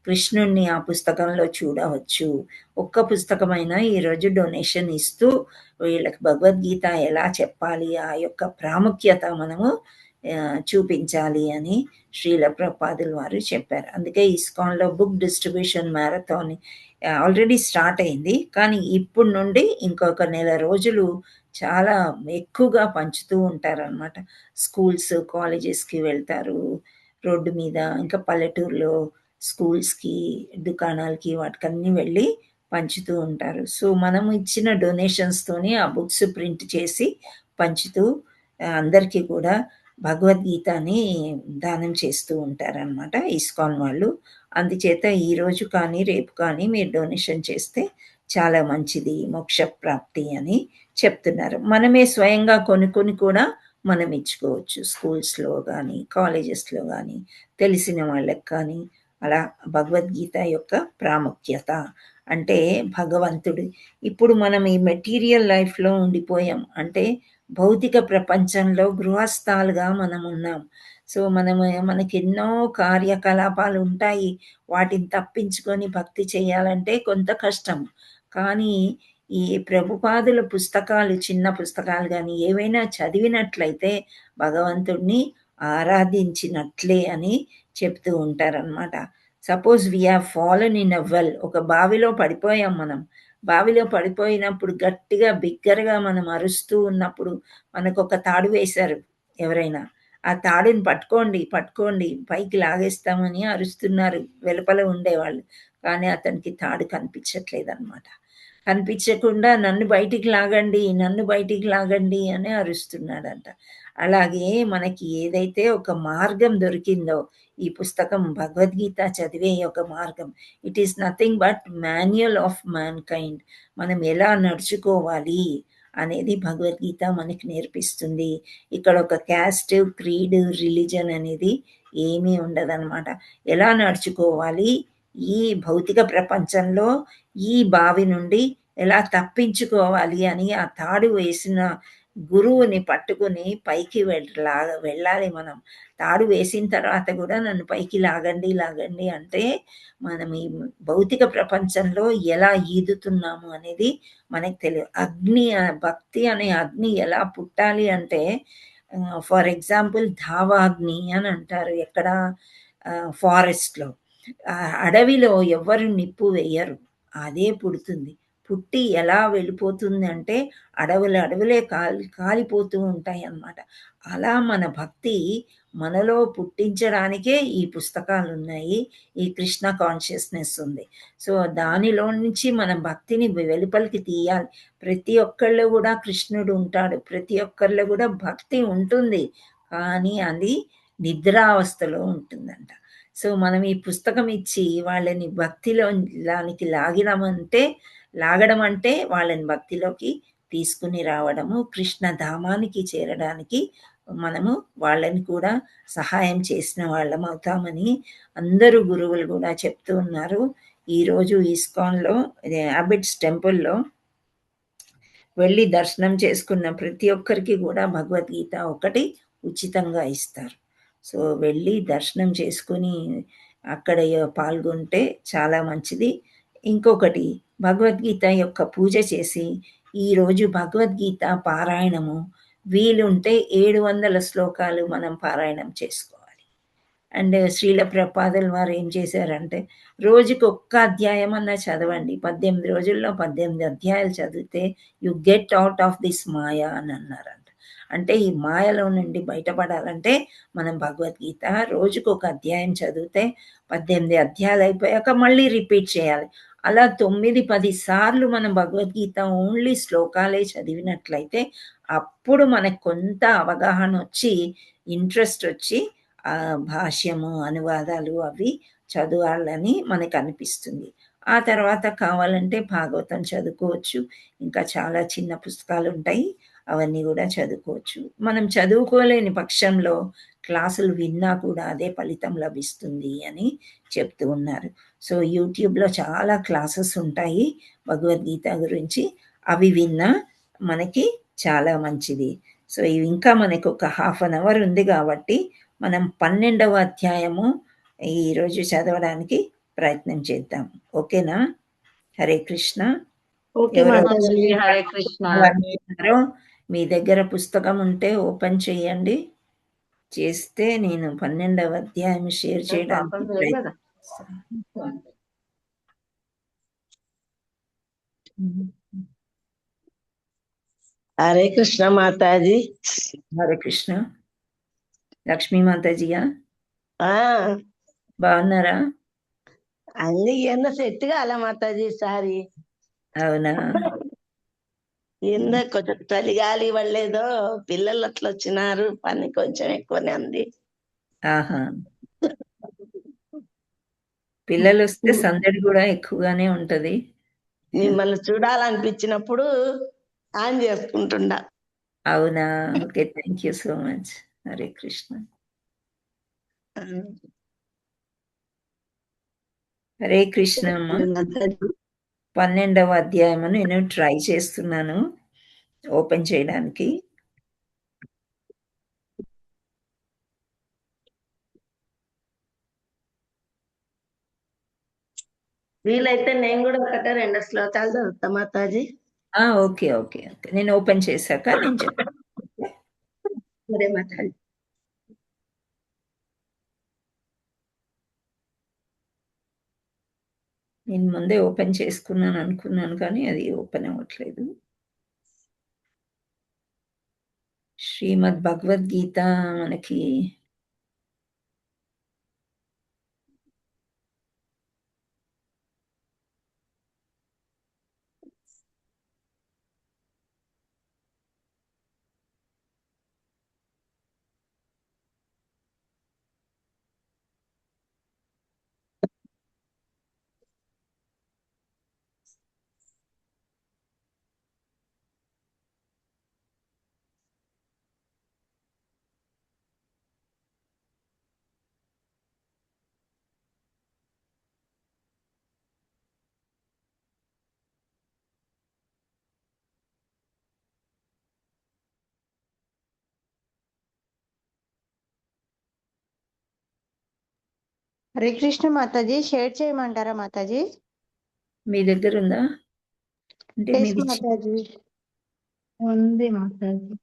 కృష్ణుణ్ణి ఆ పుస్తకంలో చూడవచ్చు. ఒక్క పుస్తకమైనా ఈరోజు డొనేషన్ ఇస్తూ వీళ్ళకి భగవద్గీత ఎలా చెప్పాలి, ఆ యొక్క ప్రాముఖ్యత మనము చూపించాలి అని శ్రీల ప్రభుపాదుల వారు చెప్పారు. అందుకే ఇస్కాన్లో book distribution marathon already start అయింది. కానీ ఇప్పుడు నుండి ఇంకొక నెల రోజులు చాలా ఎక్కువగా పంచుతూ ఉంటారనమాట. స్కూల్స్, కాలేజెస్కి వెళ్తారు, రోడ్డు మీద, ఇంకా పల్లెటూరులో స్కూల్స్కి, దుకాణాలకి వాటికన్నీ వెళ్ళి పంచుతూ ఉంటారు. సో మనం ఇచ్చిన డొనేషన్స్తోని ఆ బుక్స్ ప్రింట్ చేసి పంచుతూ అందరికీ కూడా భగవద్గీతని దానం చేస్తూ ఉంటారనమాట ఇస్కాన్ వాళ్ళు. అందుచేత ఈరోజు కానీ రేపు కానీ మీరు డొనేషన్ చేస్తే చాలా మంచిది, మోక్ష ప్రాప్తి అని చెప్తున్నారు. మనమే స్వయంగా కొనుక్కొని కూడా మనం ఇచ్చుకోవచ్చు. స్కూల్స్లో కానీ కాలేజెస్లో కానీ తెలిసిన వాళ్ళకి కానీ. అలా భగవద్గీత యొక్క ప్రాముఖ్యత అంటే భగవంతుడు. ఇప్పుడు మనం ఈ మెటీరియల్ లైఫ్లో ఉండిపోయాం, అంటే భౌతిక ప్రపంచంలో గృహస్థాలుగా మనం ఉన్నాం. సో మనకి ఎన్నో కార్యకలాపాలు ఉంటాయి. వాటిని తప్పించుకొని భక్తి చేయాలంటే కొంత కష్టం. కానీ ఈ ప్రభుపాదుల పుస్తకాలు, చిన్న పుస్తకాలు కానీ ఏవైనా చదివినట్లయితే భగవంతుడిని ఆరాధించినట్లే అని చెప్తూ ఉంటారనమాట. Suppose we have fallen in a well, ఒక బావిలో పడిపోయాం మనం. బావిలో పడిపోయినప్పుడు గట్టిగా బిగ్గరగా మనం అరుస్తూ ఉన్నప్పుడు మనకు ఒక తాడు వేశారు ఎవరైనా. ఆ తాడుని పట్టుకోండి పట్టుకోండి పైకి లాగేస్తామని అరుస్తున్నారు వెలుపల ఉండేవాళ్ళు. కానీ అతనికి తాడు కనిపించట్లేదు అనమాట. కనిపించకుండా నన్ను బయటికి లాగండి, నన్ను బయటికి లాగండి అని అరుస్తున్నాడంట. అలాగే మనకి ఏదైతే ఒక మార్గం దొరికిందో, ఈ పుస్తకం భగవద్గీత చదివే ఒక మార్గం, it is nothing but manual of man kind. మనం ఎలా నడుచుకోవాలి అనేది భగవద్గీత మనకి నేర్పిస్తుంది. ఇక్కడ ఒక క్యాస్ట్, క్రీడ్, రిలీజన్ అనేది ఏమీ ఉండదన్నమాట. ఎలా నడుచుకోవాలి, ఈ భౌతిక ప్రపంచంలో ఈ బావి నుండి ఎలా తప్పించుకోవాలి అని ఆ తాడు వేసిన గురువుని పట్టుకుని పైకి వెళ్ళాలి మనం. తాడు వేసిన తర్వాత కూడా నన్ను పైకి లాగండి లాగండి అంటే మనం ఈ భౌతిక ప్రపంచంలో ఎలా ఈదుతున్నాము అనేది మనకు తెలియదు. భక్తి అనే అగ్ని ఎలా పుట్టాలి అంటే, ఫర్ ఎగ్జాంపుల్ ధావాగ్ని అని అంటారు. ఎక్కడ? ఫారెస్ట్లో, అడవిలో ఎవరు నిప్పు వేయరు, అదే పుడుతుంది. పుట్టి ఎలా వెళ్ళిపోతుంది అంటే అడవులే కాలిపోతూ ఉంటాయి అన్నమాట. అలా మన భక్తి మనలో పుట్టించడానికే ఈ పుస్తకాలు ఉన్నాయి, ఈ కృష్ణ కాన్షియస్నెస్ ఉంది. సో దానిలో నుంచి మన భక్తిని వెలుపలికి తీయాలి. ప్రతి ఒక్కళ్ళు కూడా కృష్ణుడు ఉంటాడు, ప్రతి ఒక్కరిలో కూడా భక్తి ఉంటుంది, కానీ అది నిద్రావస్థలో ఉంటుందంట. సో మనం ఈ పుస్తకం ఇచ్చి వాళ్ళని భక్తిలో దానికి లాగడం అంటే వాళ్ళని భక్తిలోకి తీసుకుని రావడము, కృష్ణ ధామానికి చేరడానికి మనము వాళ్ళని కూడా సహాయం చేసిన వాళ్ళం అవుతామని అందరూ గురువులు కూడా చెప్తూ ఉన్నారు. ఈరోజు ఇస్కాన్లో అబిడ్స్ టెంపుల్లో వెళ్ళి దర్శనం చేసుకున్న ప్రతి ఒక్కరికి కూడా భగవద్గీత ఒకటి ఉచితంగా ఇస్తారు. సో వెళ్ళి దర్శనం చేసుకుని అక్కడ పాల్గొంటే చాలా మంచిది. ఇంకొకటి, భగవద్గీత యొక్క పూజ చేసి ఈరోజు భగవద్గీత పారాయణము వీలుంటే 700 శ్లోకాలు మనం పారాయణం చేసుకోవాలి. అండ్ శ్రీల ప్రభుపాదుల వారు ఏం చేశారంటే, రోజుకి ఒక్క అధ్యాయం అన్నా చదవండి. 18 రోజుల్లో 18 అధ్యాయాలు చదివితే you get out of this maya అని అన్నారంట. అంటే ఈ మాయలో నుండి బయటపడాలంటే మనం భగవద్గీత రోజుకు ఒక అధ్యాయం చదివితే 18 అధ్యాయాలు అయిపోయాక మళ్ళీ రిపీట్ చేయాలి. అలా 9-10 సార్లు మనం భగవద్గీత ఓన్లీ శ్లోకాలే చదివినట్లయితే అప్పుడు మనకు కొంత అవగాహన వచ్చి, ఇంట్రెస్ట్ వచ్చి ఆ భాష్యము, అనువాదాలు అవి చదవాలని మనకు అనిపిస్తుంది. ఆ తర్వాత కావాలంటే భాగవతం చదువుకోవచ్చు, ఇంకా చాలా చిన్న పుస్తకాలు ఉంటాయి, అవన్నీ కూడా చదువుకోవచ్చు. మనం చదువుకోలేని పక్షంలో క్లాసులు విన్నా కూడా అదే ఫలితం లభిస్తుంది అని చెప్తూ ఉన్నారు. సో యూట్యూబ్లో చాలా క్లాసెస్ ఉంటాయి భగవద్గీత గురించి, అవి విన్నా మనకి చాలా మంచిది. సో ఇవి ఇంకా మనకు ఒక హాఫ్ అన్ అవర్ ఉంది కాబట్టి మనం 12వ అధ్యాయము ఈరోజు చదవడానికి ప్రయత్నం చేద్దాం. ఓకేనా? హరే కృష్ణ. ఓకే ఎవరు మాతాజీ, హరే కృష్ణ. అనుకుంటున్నారో మీ దగ్గర పుస్తకం ఉంటే ఓపెన్ చేయండి. చేస్తే నేను 12వ అధ్యాయం షేర్ చేయడానికి ప్రయత్నం చేస్తాను. హరే కృష్ణ మాతాజీ. హరే కృష్ణ. లక్ష్మీ మాతాజీయా ఆ బాగున్నారా? అన్ని ఎన్న సెట్ కాల మాతాజీ సారి. అవునా? ఏందో కొంచెం చలిగాలి వాళ్ళేదో పిల్లలు అట్లా వచ్చినారు, పని కొంచెం ఎక్కువనే ఉంది. ఆహా, పిల్లలు వస్తే సందడి కూడా ఎక్కువగానే ఉంటది. మిమ్మల్ని చూడాలనిపించినప్పుడు ఆన్ చేసుకుంటుండా. అవునా? Okay, thank you so much. Hare Krishna. Hare Krishna అమ్మ. 12వ అధ్యాయము నేను ట్రై చేస్తున్నాను ఓపెన్ చేయడానికి. వీలైతే నేను కూడా ఒకటే 2 శ్లోకాలు చదువుతా మాతాజీ. ఓకే ఓకే ఓకే, నేను ఓపెన్ చేశాక నేను చెప్తాను. సరే మాతాజీ. నేను ముందే ఓపెన్ చేసుకున్నాను అనుకున్నాను కానీ అది ఓపెన్ అవ్వట్లేదు. శ్రీమద్ భగవద్గీత మనకి హరే కృష్ణ మాతాజీ, షేర్ చేయమంటారా మాతాజీ? మీ దగ్గర ఉందా? అంటే ఎస్ మీది మాతాజీ, ఉంది మాతాజీ.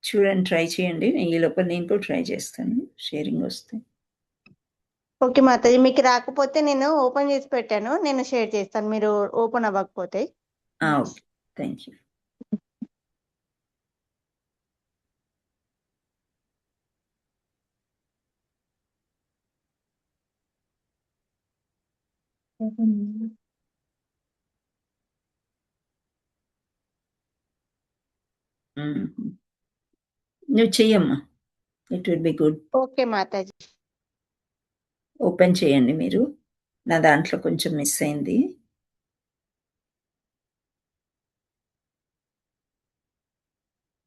చూడండి, ట్రై చేయండి. ఈ లోపల నేను కూడా ట్రై చేస్తాను షేరింగ్ వస్తే. ఓకే మాతాజీ, మీకు రాకపోతే నేను ఓపెన్ చేసి పెట్టాను, నేను షేర్ చేస్తాను మీరు ఓపెన్ అవ్వకపోతే. Okay, thank you. నువ్వు చెయ్యమ్మా, it will be good. Okay Mataji. Open చేయండి మీరు. నా దాంట్లో కొంచెం మిస్ అయింది.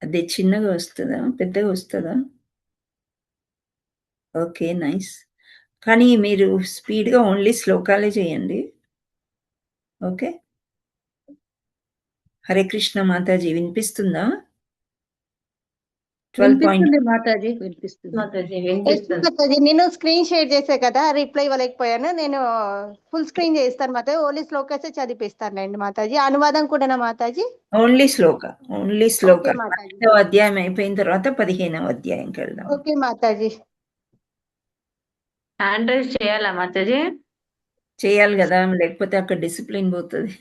అది చిన్నగా వస్తుందా పెద్దగా వస్తుందా? Okay, nice. కానీ మీరు స్పీడ్గా ఓన్లీ శ్లోకాలే చేయండి. ఓకే. హరే కృష్ణ మాతాజీ, వినిపిస్తుందా? 12 మాతాజీ, వినిపిస్తుంది మాతాజీ, మాతాజీ, నేను స్క్రీన్ షేర్ చేసే కదా, రిప్లై ఇవ్వలేకపోయాను. నేను ఫుల్ స్క్రీన్ చేస్తాను మాతాజీ, ఓన్లీ శ్లోకాసే చదివిస్తానండి మాతాజీ. అనువాదం కూడానా మాతాజీ? ఓన్లీ శ్లోక. ఓకే మాతాజీ. 12వ అధ్యాయం అయిపోయిన తర్వాత 15వ అధ్యాయంకి వెళ్దాం. ఓకే మాతాజీ. హ్యాండ్ రైజ్ చేయాలా మాతాజీ? చేయాలి కదా, లేకపోతే అక్కడ డిసిప్లిన్ పోతుంది.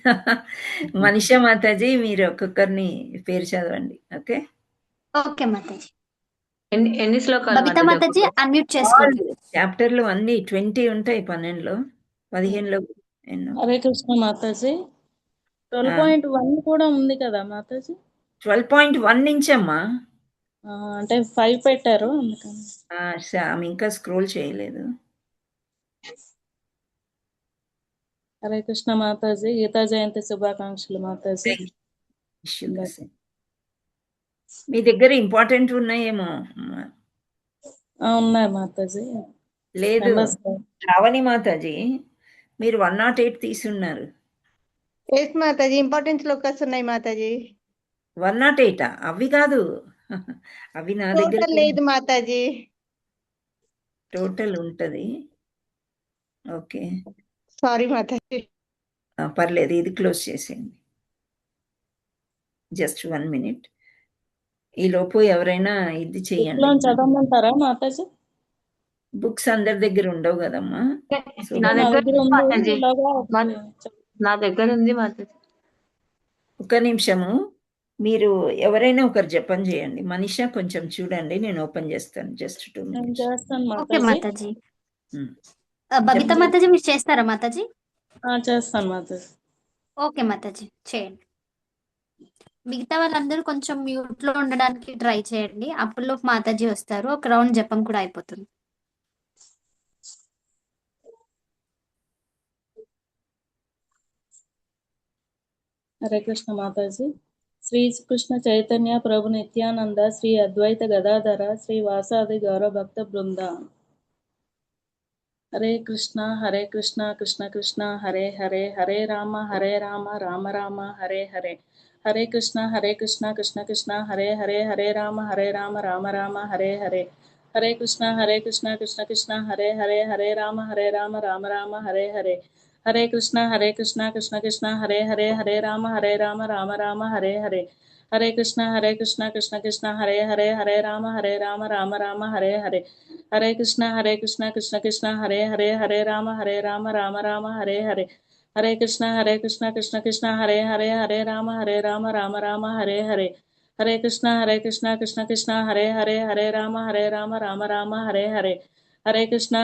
మనిషా మాతాజీ, మీరు ఒక్కొక్కరిని పేరు చదవండి. ఓకే. ఓకే మాతాజీ. ఎన్ని శ్లోకాలు బబితా మాతాజీ? అన్మ్యూట్ చేసుకోండి. చాప్టర్లు అన్ని 20 ఉంటాయి, 12లో 15లో ఎన్నో. హరే కృష్ణ మాతాజీ. 12.1 కూడా ఉంది కదా మాతాజీ? 12.1 నుంచమ్మా. అంటే 5 పెట్టారు అందుకని. ఆమె ఇంకా స్క్రోల్ చేయలేదు. హరే కృష్ణ మాతాజీ, గీతా జయంతి శుభాకాంక్షలు మాతాజీ. మీ దగ్గర ఇంపార్టెంట్ ఉన్నాయేమో. ఉన్నాయి మాతాజీ. లేదు రావణి మాతాజీ, మీరు 108 తీసున్నారు. ఎస్ మాతాజీ, ఇంపార్టెంట్ శ్లోకాస్ ఉన్నాయి మాతాజీ. 108 అవి కాదు. అవి నా దగ్గర టోటల్ లేదు మాతాజీ. టోటల్ ఉంటది. ఓకే. సారీ మాతాజీ. పర్లేదు, ఇది క్లోజ్ చేసేయండి. Just 1 minute. ఈ లోపు ఎవరైనా ఇది బుక్ చేయండి. లో చదవమంటారా మాతాజీ? బుక్స్ అందరి దగ్గర ఉండవు కదమ్మా. సో నా నా దగ్గర దగ్గర ఉంది. మాతాజీ. ఇలాగా నా దగ్గర ఉంది మాతాజీ. ఒక్క నిమిషము, మీరు ఎవరైనా ఒకరు జపం చేయండి. మనీషా కొంచెం చూడండి, నేను ఓపెన్ చేస్తాను. జస్ట్ 2 నేను మినిట్స్. చేస్తాను ఓకే మాతాజీ. మాతాజీ. ఉమ్. బబిత జపం మాతాజీ మీరు చేస్తారా మాతాజీ? చేస్తాను మాతాజీ. ఓకే మాతాజీ చేయండి. మిగతా వాళ్ళందరూ కొంచెం మ్యూట్ లో ఉండడానికి ట్రై చేయండి. అప్పుల్లో మాతాజీ వస్తారు, ఒక రౌండ్ జపం కూడా అయిపోతుంది. హరే కృష్ణ మాతాజీ. శ్రీ కృష్ణ చైతన్య ప్రభు నిత్యానంద శ్రీ అద్వైత గదాధర శ్రీ వాసాది గౌరవ భక్త బృంద. హరే కృష్ణ కృష్ణ కృష్ణ హరే హరే, హరే రామ రామ రామ హరే హరే. హరే కృష్ణ కృష్ణ కృష్ణ హరే హరే, హరే రామ రామ రామ హరే హరే. హరే కృష్ణ కృష్ణ కృష్ణ హరే హరే, హరే రామ రామ రామ హరే హరే. హరే కృష్ణ కృష్ణ కృష్ణ హరే హరే, హరే రామ రామ రామ హరే హరే. హరే కృష్ణ కృష్ణ హరే హరే, హరే రామ రామ రామ హరే హరే. హరే కృష్ణ కృష్ణ హరే హరే, హరే రామ రామ రామ హరే హరే. హరే కృష్ణ కృష్ణ హరే హరే, హరే రామ రామ రామ హరే హరే. హరే కృష్ణ కృష్ణ హరే హరే, హరే రామ రామ రామ హరే హరే. హరే కృష్ణ కృష్ణ హరే హరే, హరే రామ రామ రామ హరే హరే. హరే కృష్ణ కృష్ణ హరే హరే, హరే రామ రామ రామ హరే హరే. హరే కృష్ణ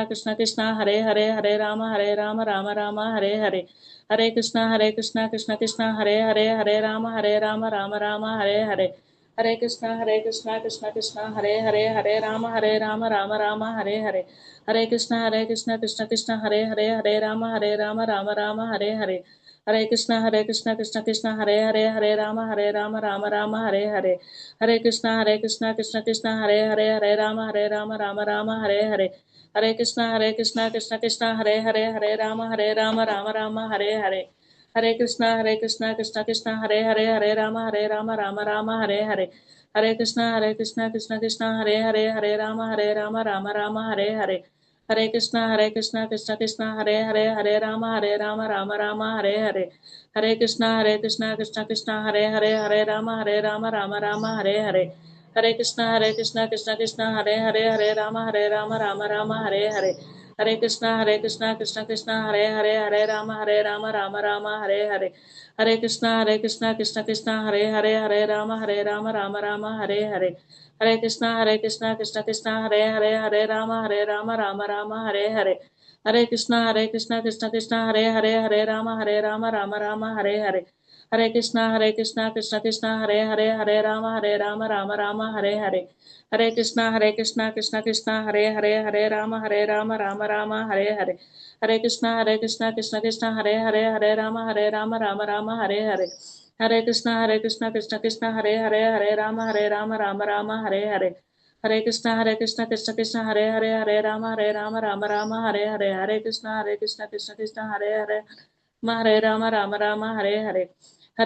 కృష్ణ హరే హరే, హరే రామ రామ రామ హరే హరే. హరే కృష్ణ కృష్ణ హరే హరే, హరే రామ రామ రామ హరే హరే. హరే కృష్ణ కృష్ణ హరే హరే, హరే రామ రామ రామ హరే హరే. హరే కృష్ణ కృష్ణ హరే హరే, హరే రామ రామ రామ హరే హరే. హరే కృష్ణ కృష్ణ హరే హరే, హరే రామ రామ రామ హరే హరే. హరే కృష్ణ కృష్ణ హరే హరే, హరే రామ రామ రామ హరే హరే. హరే కృష్ణ కృష్ణ హరే హరే, హరే రామ రామ రామ హరే హరే. హరే కృష్ణ కృష్ణ హరే హరే, హరే రామ రామ రామ హరే హరే. హరే కృష్ణ కృష్ణ హరే హరే, హరే రామ రామ రామ హరే హరే. హరే కృష్ణ కృష్ణ హరే హరే, హరే రామ రామ రామ హరే హరే. హరే కృష్ణ కృష్ణ హరే హరే, హరే రామ రామ రామ హరే హరే. హరే కృష్ణ కృష్ణ హరే హరే, హరే రామ రామ రామ హరే హరే. హరే కృష్ణ కృష్ణ హరే హరే, హరే రామ రామ రామ హరే హరే. హరే కృష్ణ కృష్ణ హరే హరే, హరే రామ రామ రామ హరే హరే. హరే కృష్ణ కృష్ణ హరే హరే, హరే రామ రామ రామ హరే హరే. హరే కృష్ణ కృష్ణ హరే హరే, హరే రామ రామ రామ హరే హరే. హరే కృష్ణ కృష్ణ హరే హరే, హరే రామ రామ రామ హరే హరే. హరే కృష్ణ కృష్ణ హరే హరే, హరే రామ రామ రామ హరే హరే. హరే కృష్ణ కృష్ణ హరే హరే, హరే రామ రామ రామ హరే హరే. హరే కృష్ణ కృష్ణ హరే హరే రామ రామ హరే హరే.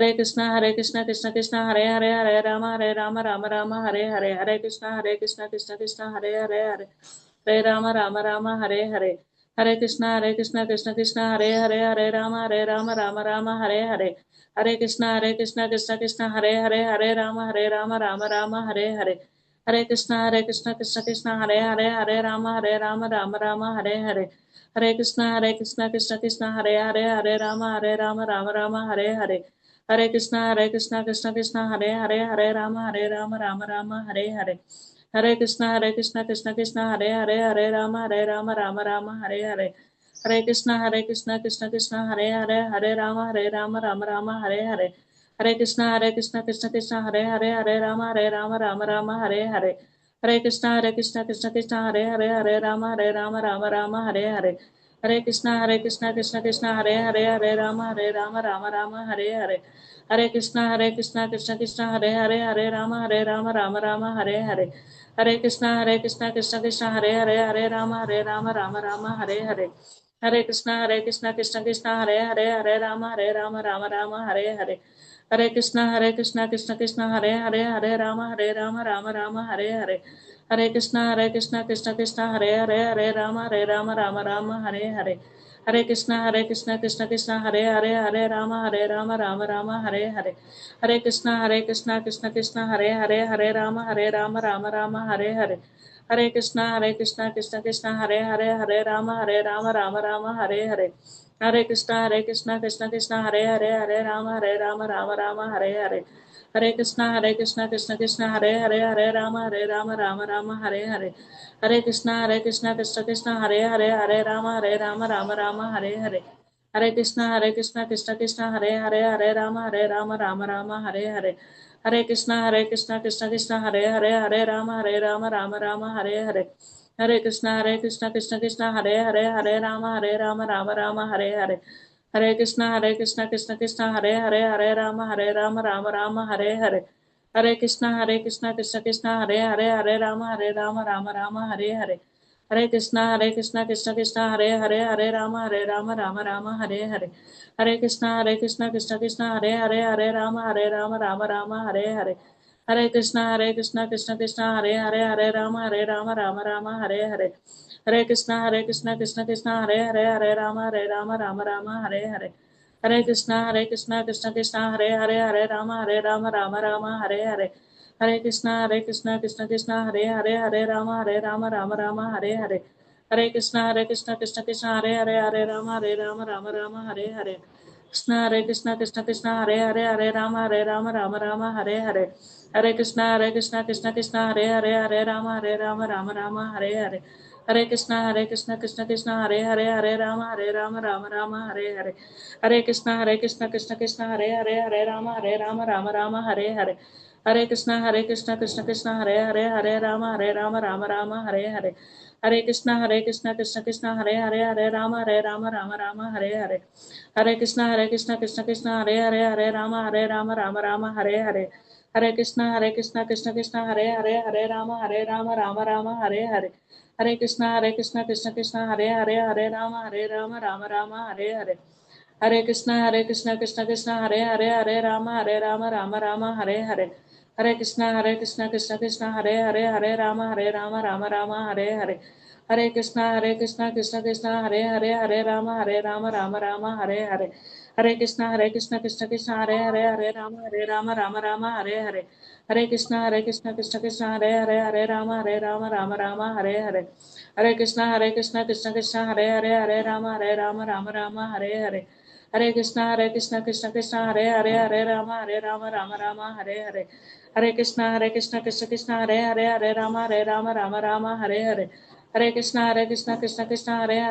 హరే కృష్ణ కృష్ణ హరే హరే, హరే రామ రామ రామ హరే హరే. హరే కృష్ణ కృష్ణ హరే హరే, హరే రామ రామ హరే హరే. హరే కృష్ణ కృష్ణ హరే హరే, హరే రామ రామ రామ హరే హరే. హరే కృష్ణ కృష్ణ హరే హరే, హరే రామ రామ రామ హరే హరే. హరే కృష్ణ కృష్ణ హరే హరే, హరే రామ రామ రామ హరే హరే. హరే కృష్ణ కృష్ణ హరే హరే, హరే రామ రామ రామ హరే హరే. హరే కృష్ణ కృష్ణ హరే హరే, హరే రామ రామ రామ హరే హరే. హరే కృష్ణ కృష్ణ హరే హరే, హరే రామ రామ రామ హరే హరే. హరే కృష్ణ కృష్ణ హరే హరే, హరే రామ రామ రామ హరే హరే. హరే కృష్ణ కృష్ణ హరే హరే, హరే రామ రామ రామ హరే హరే. హరే కృష్ణ కృష్ణ హరే హరే, హరే రామ రామ రామ హరే హరే. హరే కృష్ణ కృష్ణ హరే హరే, హరే రామ రామ రామ హరే హరే. హరే కృష్ణ కృష్ణ హరే హరే, హరే రామ రామ రామ హరే హరే. హరే కృష్ణ కృష్ణ హరే హరే, హరే రామ రామ రామ హరే హరే. హరే కృష్ణ కృష్ణ హరే హరే, హరే రామ రామ రామ హరే హరే. హరే కృష్ణ కృష్ణ కృష్ణ హరే హరే హరే రామ రామ రామ హరే హరే హరే కృష్ణ కృష్ణ కృష్ణ హరే హరే హరే రామ రామ రామ హరే హరే హరే కృష్ణ కృష్ణ కృష్ణ హరే హరే హరే రామ రామ రామ హరే హరే హరే కృష్ణ కృష్ణ కృష్ణ హరే హరే హరే రామ రామ రామ హరే హరే హరే కృష్ణ కృష్ణ కృష్ణ హరే హరే హరే రామ రామ రామ హరే హరే హరే కృష్ణ కృష్ణ కృష్ణ హరే హరే హరే రామ రామ రామ హరే హరే హరే కృష్ణ కృష్ణ కృష్ణ హరే హరే హరే రామ రామ రామ హరే హరే హరే కృష్ణ కృష్ణ కృష్ణ హరే హరే హరే రామ రామ రామ హరే హరే హరే కృష్ణ కృష్ణ కృష్ణ హరే హరే హరే రామ రామ రామ హరే హరే హరే కృష్ణ కృష్ణ కృష్ణ హరే హరే హరే రామ రామ రామ హరే హరే హరే కృష్ణ కృష్ణ హరే హరే హరే రామ రామ రామ హరే హరే హరే కృష్ణ కృష్ణ కృష్ణ హరే హరే హరే రామ రామ రామ హరే హరే హరే కృష్ణ కృష్ణ కృష్ణ హరే హరే హరే రామ రామ రామ హరే హరే హరే కృష్ణ కృష్ణ కృష్ణ హరే హరే హరే రామ రామ రామ హరే హరే హరే కృష్ణ కృష్ణ కృష్ణ హరే హరే హరే రామ రామ రామ హరే హరే హరే కృష్ణ కృష్ణ కృష్ణ హరే హరే హరే రామ రామ రామ హరే హరే హరే కృష్ణ కృష్ణ హరే హరే హరే రామ రామ రామ హరే హరే హరే కృష్ణ కృష్ణ కృష్ణ హరే హరే హరే రామ రామ రామ హరే హరే హరే కృష్ణ కృష్ణ హరే హరే హరే రామ రామ రామ హరే హరే హరే కృష్ణ కృష్ణ హరే హరే హరే రామ రామ రామ హరే హరే కృష్ణ కృష్ణ హరే హరే హరే రామ రామ రామ హరే హరే హరే కృష్ణ కృష్ణ హరే హరే హరే రామ రామ రామ హరే హరే హరే కృష్ణ కృష్ణ హరే హరే హరే రామ రామ రామ హరే హరే హరే కృష్ణ కృష్ణ హరే హరే హరే రామ రామ రామ హరే హరే హరే కృష్ణ కృష్ణ హరే హరే హరే రామ రామ రామ హరే హరే హరే కృష్ణ కృష్ణ హరే హరే హరే రామ రామ రామ హరే హరే హరే కృష్ణ కృష్ణ హరే హరే హరే రామ రామ రామ హరే హరే హరే కృష్ణ కృష్ణ హరే హరే హరే రామ రామ రామ హరే హరే హరే కృష్ణ కృష్ణ హరే హరే హరే రామ రామ రామ హరే హరే హరే కృష్ణ కృష్ణ హరే హరే హరే రామ రామ రామ హరే హరే హరే కృష్ణ కృష్ణ హరే హరే హరే రామ రామ రామ హరే హరే హరే కృష్ణ కృష్ణ హరే హరే హరే రామ రామ రామ హరే హరే హరే కృష్ణ కృష్ణ హరే హరే రామ రామ హరే హరే హరే కృష్ణ కృష్ణ హరే హరే రామ రామ హరే హరే హరే కృష్ణ కృష్ణ హరే హరే రామ రామ హరే హరే హరే కృష్ణ కృష్ణ హరే హరే రామ రామ హరే హరే హరే కృష్ణ కృష్ణ హరే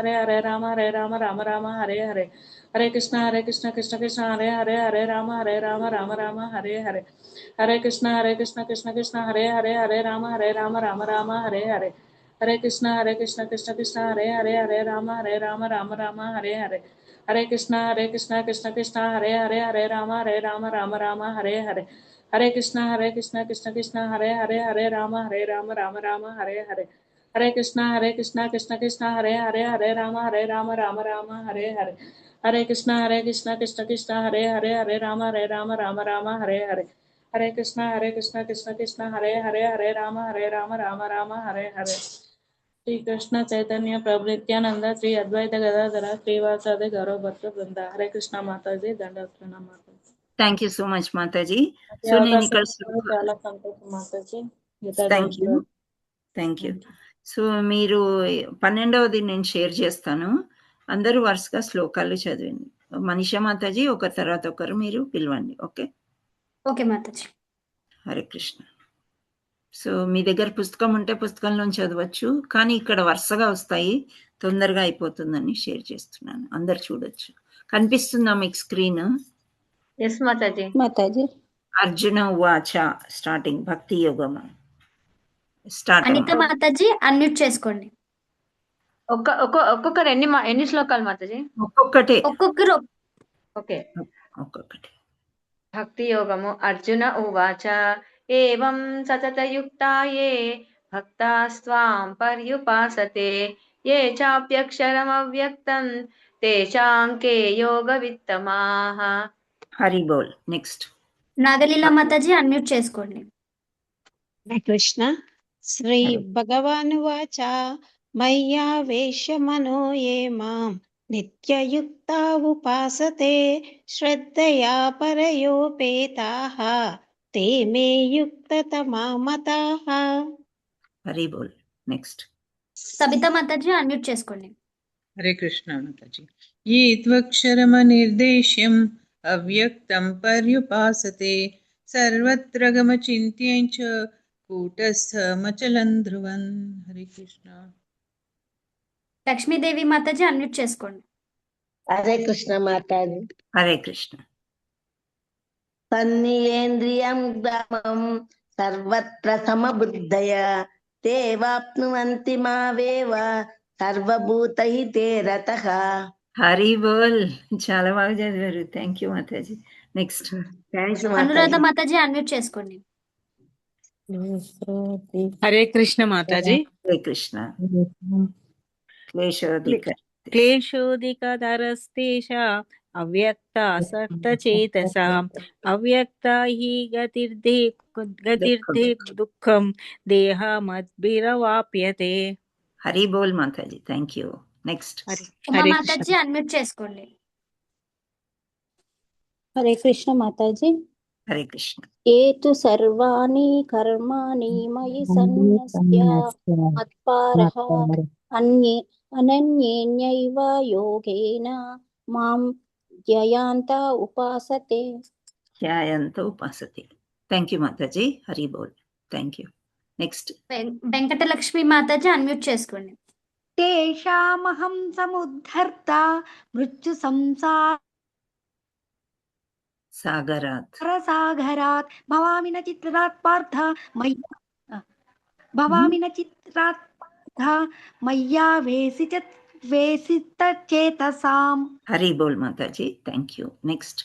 హరే రామ రామ హరే హరే హరే కృష్ణ కృష్ణ హరే హరే రామ రామ హరే హరే హరే కృష్ణ కృష్ణ హరే హరే రామ రామ హరే హరే హరే కృష్ణ కృష్ణ హరే హరే రామ రామ హరే హరే హరే కృష్ణ కృష్ణ హరే హరే రామ రామ హరే హరే హరే కృష్ణ కృష్ణ హరే హరే రామ రామ హరే హరే హరే కృష్ణ కృష్ణ హరే హరే రామ రామ హరే హరే హరే కృష్ణ కృష్ణ హరే హరే రామ రామ హరే హరే హరే కృష్ణ కృష్ణ హరే హరే రామ రామ హరే హరే హరే కృష్ణ కృష్ణ హరే హరే రామ రామ హరే హరే శ్రీ కృష్ణ చైతన్య ప్రభు నిత్యానంద శ్రీ అద్వైత గదాధర శ్రీవాసాది గౌరవ భక్త బృంద హరే కృష్ణ మాతాజీ దండవత్న Mataji thank you so much Mataji. So నేను ఇక్కడ చాలా సంతోషం మాతాజీ. Thank you. సో మీరు 12వది నేను షేర్ చేస్తాను, అందరూ వరుసగా శ్లోకాలు చదివండి. మనీషా మాతాజీ ఒకరి తర్వాత ఒకరు మీరు పిలవండి. Okay okay Mataji. Hare Krishna. So మీ దగ్గర పుస్తకం ఉంటే పుస్తకంలో చదవచ్చు, కానీ ఇక్కడ వరుసగా వస్తాయి, తొందరగా అయిపోతుందని షేర్ చేస్తున్నాను, అందరు చూడొచ్చు. కనిపిస్తుందా మీకు స్క్రీన్? ఎస్ మాతాజీ. మాతాజీ. అర్జున ఉవాచ స్టార్టింగ్ భక్తి యోగము స్టార్ట్. అనిత మాతాజీ అన్మ్యూట్ చేసుకోండి. ఒక్కొక్కరు ఎన్ని శ్లోకాలు మాతాజీ? ఒక్కొక్కటే. ఒక్కొక్కరు. ఓకే ఒక్కొక్కటి. భక్తి యోగము. అర్జున ఉవాచ ఏవం సతతయుక్తాయే భక్తాస్త్వాం పర్యుపాసతే ఏ చాప్యక్షరమవ్యక్తం తేషాం కే యోగ విత్తమాః. హరి బోల్. నెక్స్ట్. నాగలీలా మాతాజీ అన్మ్యూట్ చేసుకోండి. హరే కృష్ణ. శ్రీ భగవానువాచ మయ్యావేశమనో ఏ మాం నిత్యయుక్తా ఉపాసతే శ్రద్ధయా పరయోపేతాః తే మే యుక్తతమా మతాః. హరి బోల్. నెక్స్ట్ సబితా మాతాజీ అన్మ్యూట్ చేసుకోండి. హరే కృష్ణ మాతాజీ. ఏ త్వక్షరమనిర్దేశ్యం అవ్యక్తం పర్యుపాసతే సర్వత్ర గమచింత్యం చ కూటస్థమచలం ధ్రువం. హరే కృష్ణ. లక్ష్మీదేవి మాతాజీ అన్మ్యూట్ చేసుకోండి. హరే కృష్ణ మాతాజీ. హరే కృష్ణ. తన్నియేంద్రియం గ్రామం సర్వత్ర సమబుద్ధయ తే వాప్నువంతి మావేవ సర్వభూతహితే రతః. హరి బోల్. చాలా బాగా చదివారు. Thank you Mataji. Next thanks Anuradha Mataji. Mataji unmute చేసుకోండి. హరే కృష్ణ మాతాజీ. హరే కృష్ణ. క్లేశోధిక క్లేశోధికతరస్తేషా అవ్యక్త అసక్తచేతసా అవ్యక్త హి గతిర్దే దుఃఖం దేహమద్భిరవాప్యతే. Hari bol Mataji. Thank you. Next Uma Hare Mataji unmute చేసుకోండి. హరే కృష్ణ మాతాజీ. హరే కృష్ణ. ఏతు సర్వాణి కర్మాణి మయి సన్యస్య మత్పరః అనన్యేనైవ యోగేన మాం ధ్యాయంత ఉపాసతే. ధ్యాయంతో ఉపాసతే. Thank you Mataji. Hari bol. Thank you. Next Venkatalakshmi Mataji unmute చేసుకోండి. తేషామహం సముద్ధర్త మృత్యు సంసార సాగరాత్ సాగరాత్ భవామి న చిత్రాత్ పార్థ మయ్యా వేసిత చేతసాం. Hari bol Mataji. Thank you. Next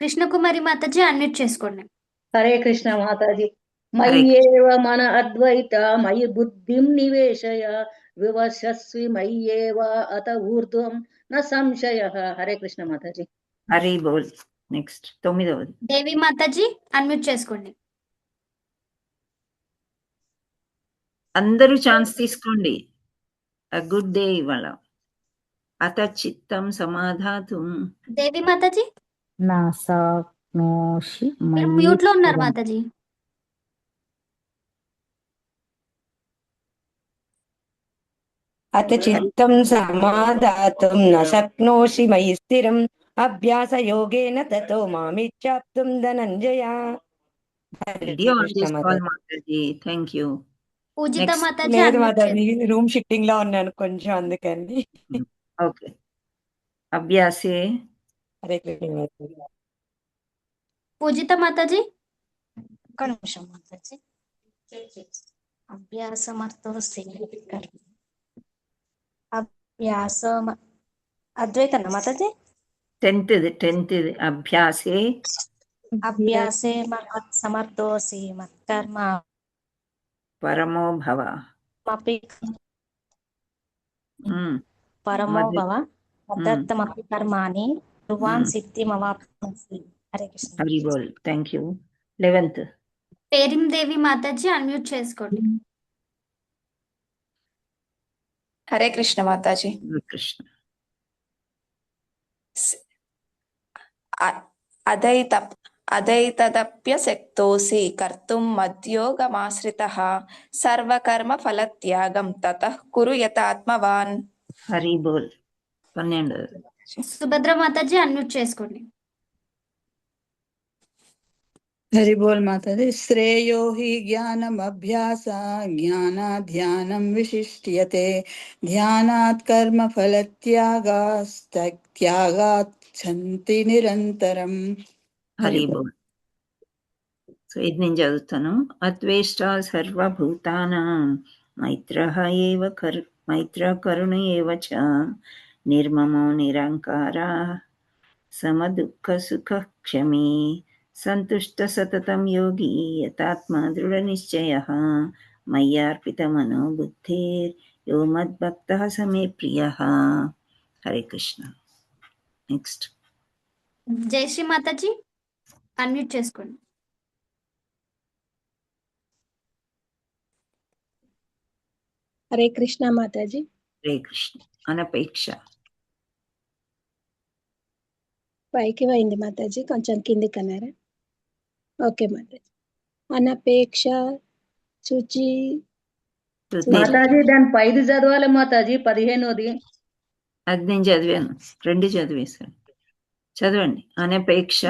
Krishnakumari Mataji unmute చేసుకోండి. హరే కృష్ణ మాతాజీ. హరే మయ్యేవ మన అద్వైత మయి బుద్ధిం నివేశయ వివశస్వి మయ్యేవ అత ఊర్ధ్వం న సంశయ. హరే కృష్ణ మాతాజీ. హరి బోల్. నెక్స్ట్ తొమ్మిదవది దేవి మాతాజీ అన్మ్యూట్ చేసుకోండి. అందరూ ఛాన్స్ తీసుకోండి. గుడ్ డే ఇవాళ. అత చిత్తం సమాధాతుం. దేవి మాతాజీ నాసాక్నోషి మీరు మ్యూట్ లో ఉన్నారు మాతాజీ. అత చిత్తం సమాధాతుం న శక్నోషి మయి స్థిరం అభ్యాస యోగేన తతో మామిచ్చాప్తుం ధనంజయ. వీడియో ఆన్ చేసుకోవాలి mataji. Thank you. Pujitha Next. Mataji లేదు అన్మ్యూట్ మాతాజీ, రూమ్ షిఫ్టింగ్ లో ఉన్నాను కొంచెం, అందుకని. ఓకే. అభ్యాసే హరే కృష్ణ మాతాజీ. పూజిత మాతాజీ ఒక్క నిమిషం మాతాజీ. అభ్యాసమర్థోస్తి అభ్యాసం అద్వైతన్న మాతాజీ. టెన్త్ అభ్యాసే అభ్యాసే సమర్థోసి మత్కర్మ పరమో భవ. పరమో భవ మద్దత్తమపి కర్మాణి ధ్రువాన్ సిద్ధిమవాప్నోసి. Hare Krishna. Hari bol. Thank you. 11th Perin Devi Mataji unmute చేసుకోండి. హరే కృష్ణ మాతాజీ. కృష్ణ. అదైతదప్యశక్తోసి కర్తుం మద్యోగమాశ్రితః సర్వకర్మ ఫలత్యాగం తతః కురు యతాత్మవాన్. హరి బోల్. 12th సుభద్ర మాతాజీ అన్మ్యూట్ చేసుకోండి. హరి బోల్ మాతాజీ. శ్రేయో హి జ్ఞానమభ్యాస జ్ఞానాధ్యానం విశిష్ట్యతే ధ్యానాత్ కర్మ ఫలత్యాగాత్ సంతి నిరంతరం. హరి బోల్. సో ఇది నేను చదువుతాను. అద్వేష్ట సర్వభూతానాం మైత్ర కరుణ ఏవ చ నిర్మమో నిరంకార సమదుఃఖ సుఖ క్షమీ సంతుష్ట సతతం యోగి యతాత్మా దృఢ నిశ్చయః మయ్యార్పిత మనో బుద్ధిర్ యో మద్భక్తః సమే ప్రియః. హరే కృష్ణ. నెక్స్ట్ జయశ్రీ మాతాజీ అన్మ్యూట్ చేసుకోండి. హరే కృష్ణ మాతాజీ. హరే కృష్ణ. అనపేక్ష పైకి పోయింది మాతాజీ, కొంచెం కిందికి అన్నారా? ఓకే మాతాజీ. అనపేక్ష శుచి మాతాజీ దాని 5 చదవాలి మాతాజీ, 15ది. అది నేను చదివాను, 2 చదివేశాను. చదవండి. అనపేక్ష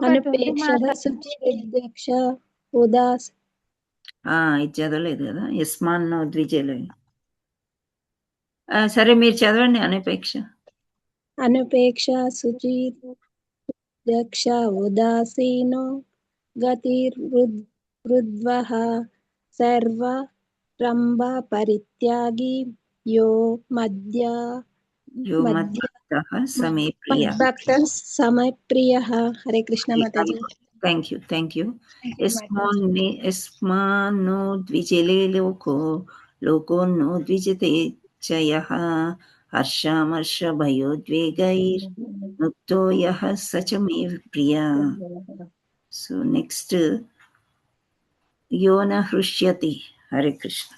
అనపేక్ష శుచిర్దక్ష ఉదాస్. ఇది చదవలేదు కదా, యస్మాన్నో ద్విజలే. సరే మీరు చదవండి. అనపేక్ష అనపేక్ష శుచిర్దక్ష ఉదాసీనో గతిర్వృద్వః సర్వరంభ పరిత్యాగి యో మద్భక్తః సమే ప్రియః. సమప్రియః. హరే కృష్ణ మాతాజీ. Thank you. యస్మాన్నో ద్విజలే లోకోన్నో ద్విజతే చయః హర్షామర్ష భయోద్వేగైర్ముక్తో యః స చ మే ప్రియః. సో నెక్స్ట్ యో న హృష్యతి. హరే కృష్ణ.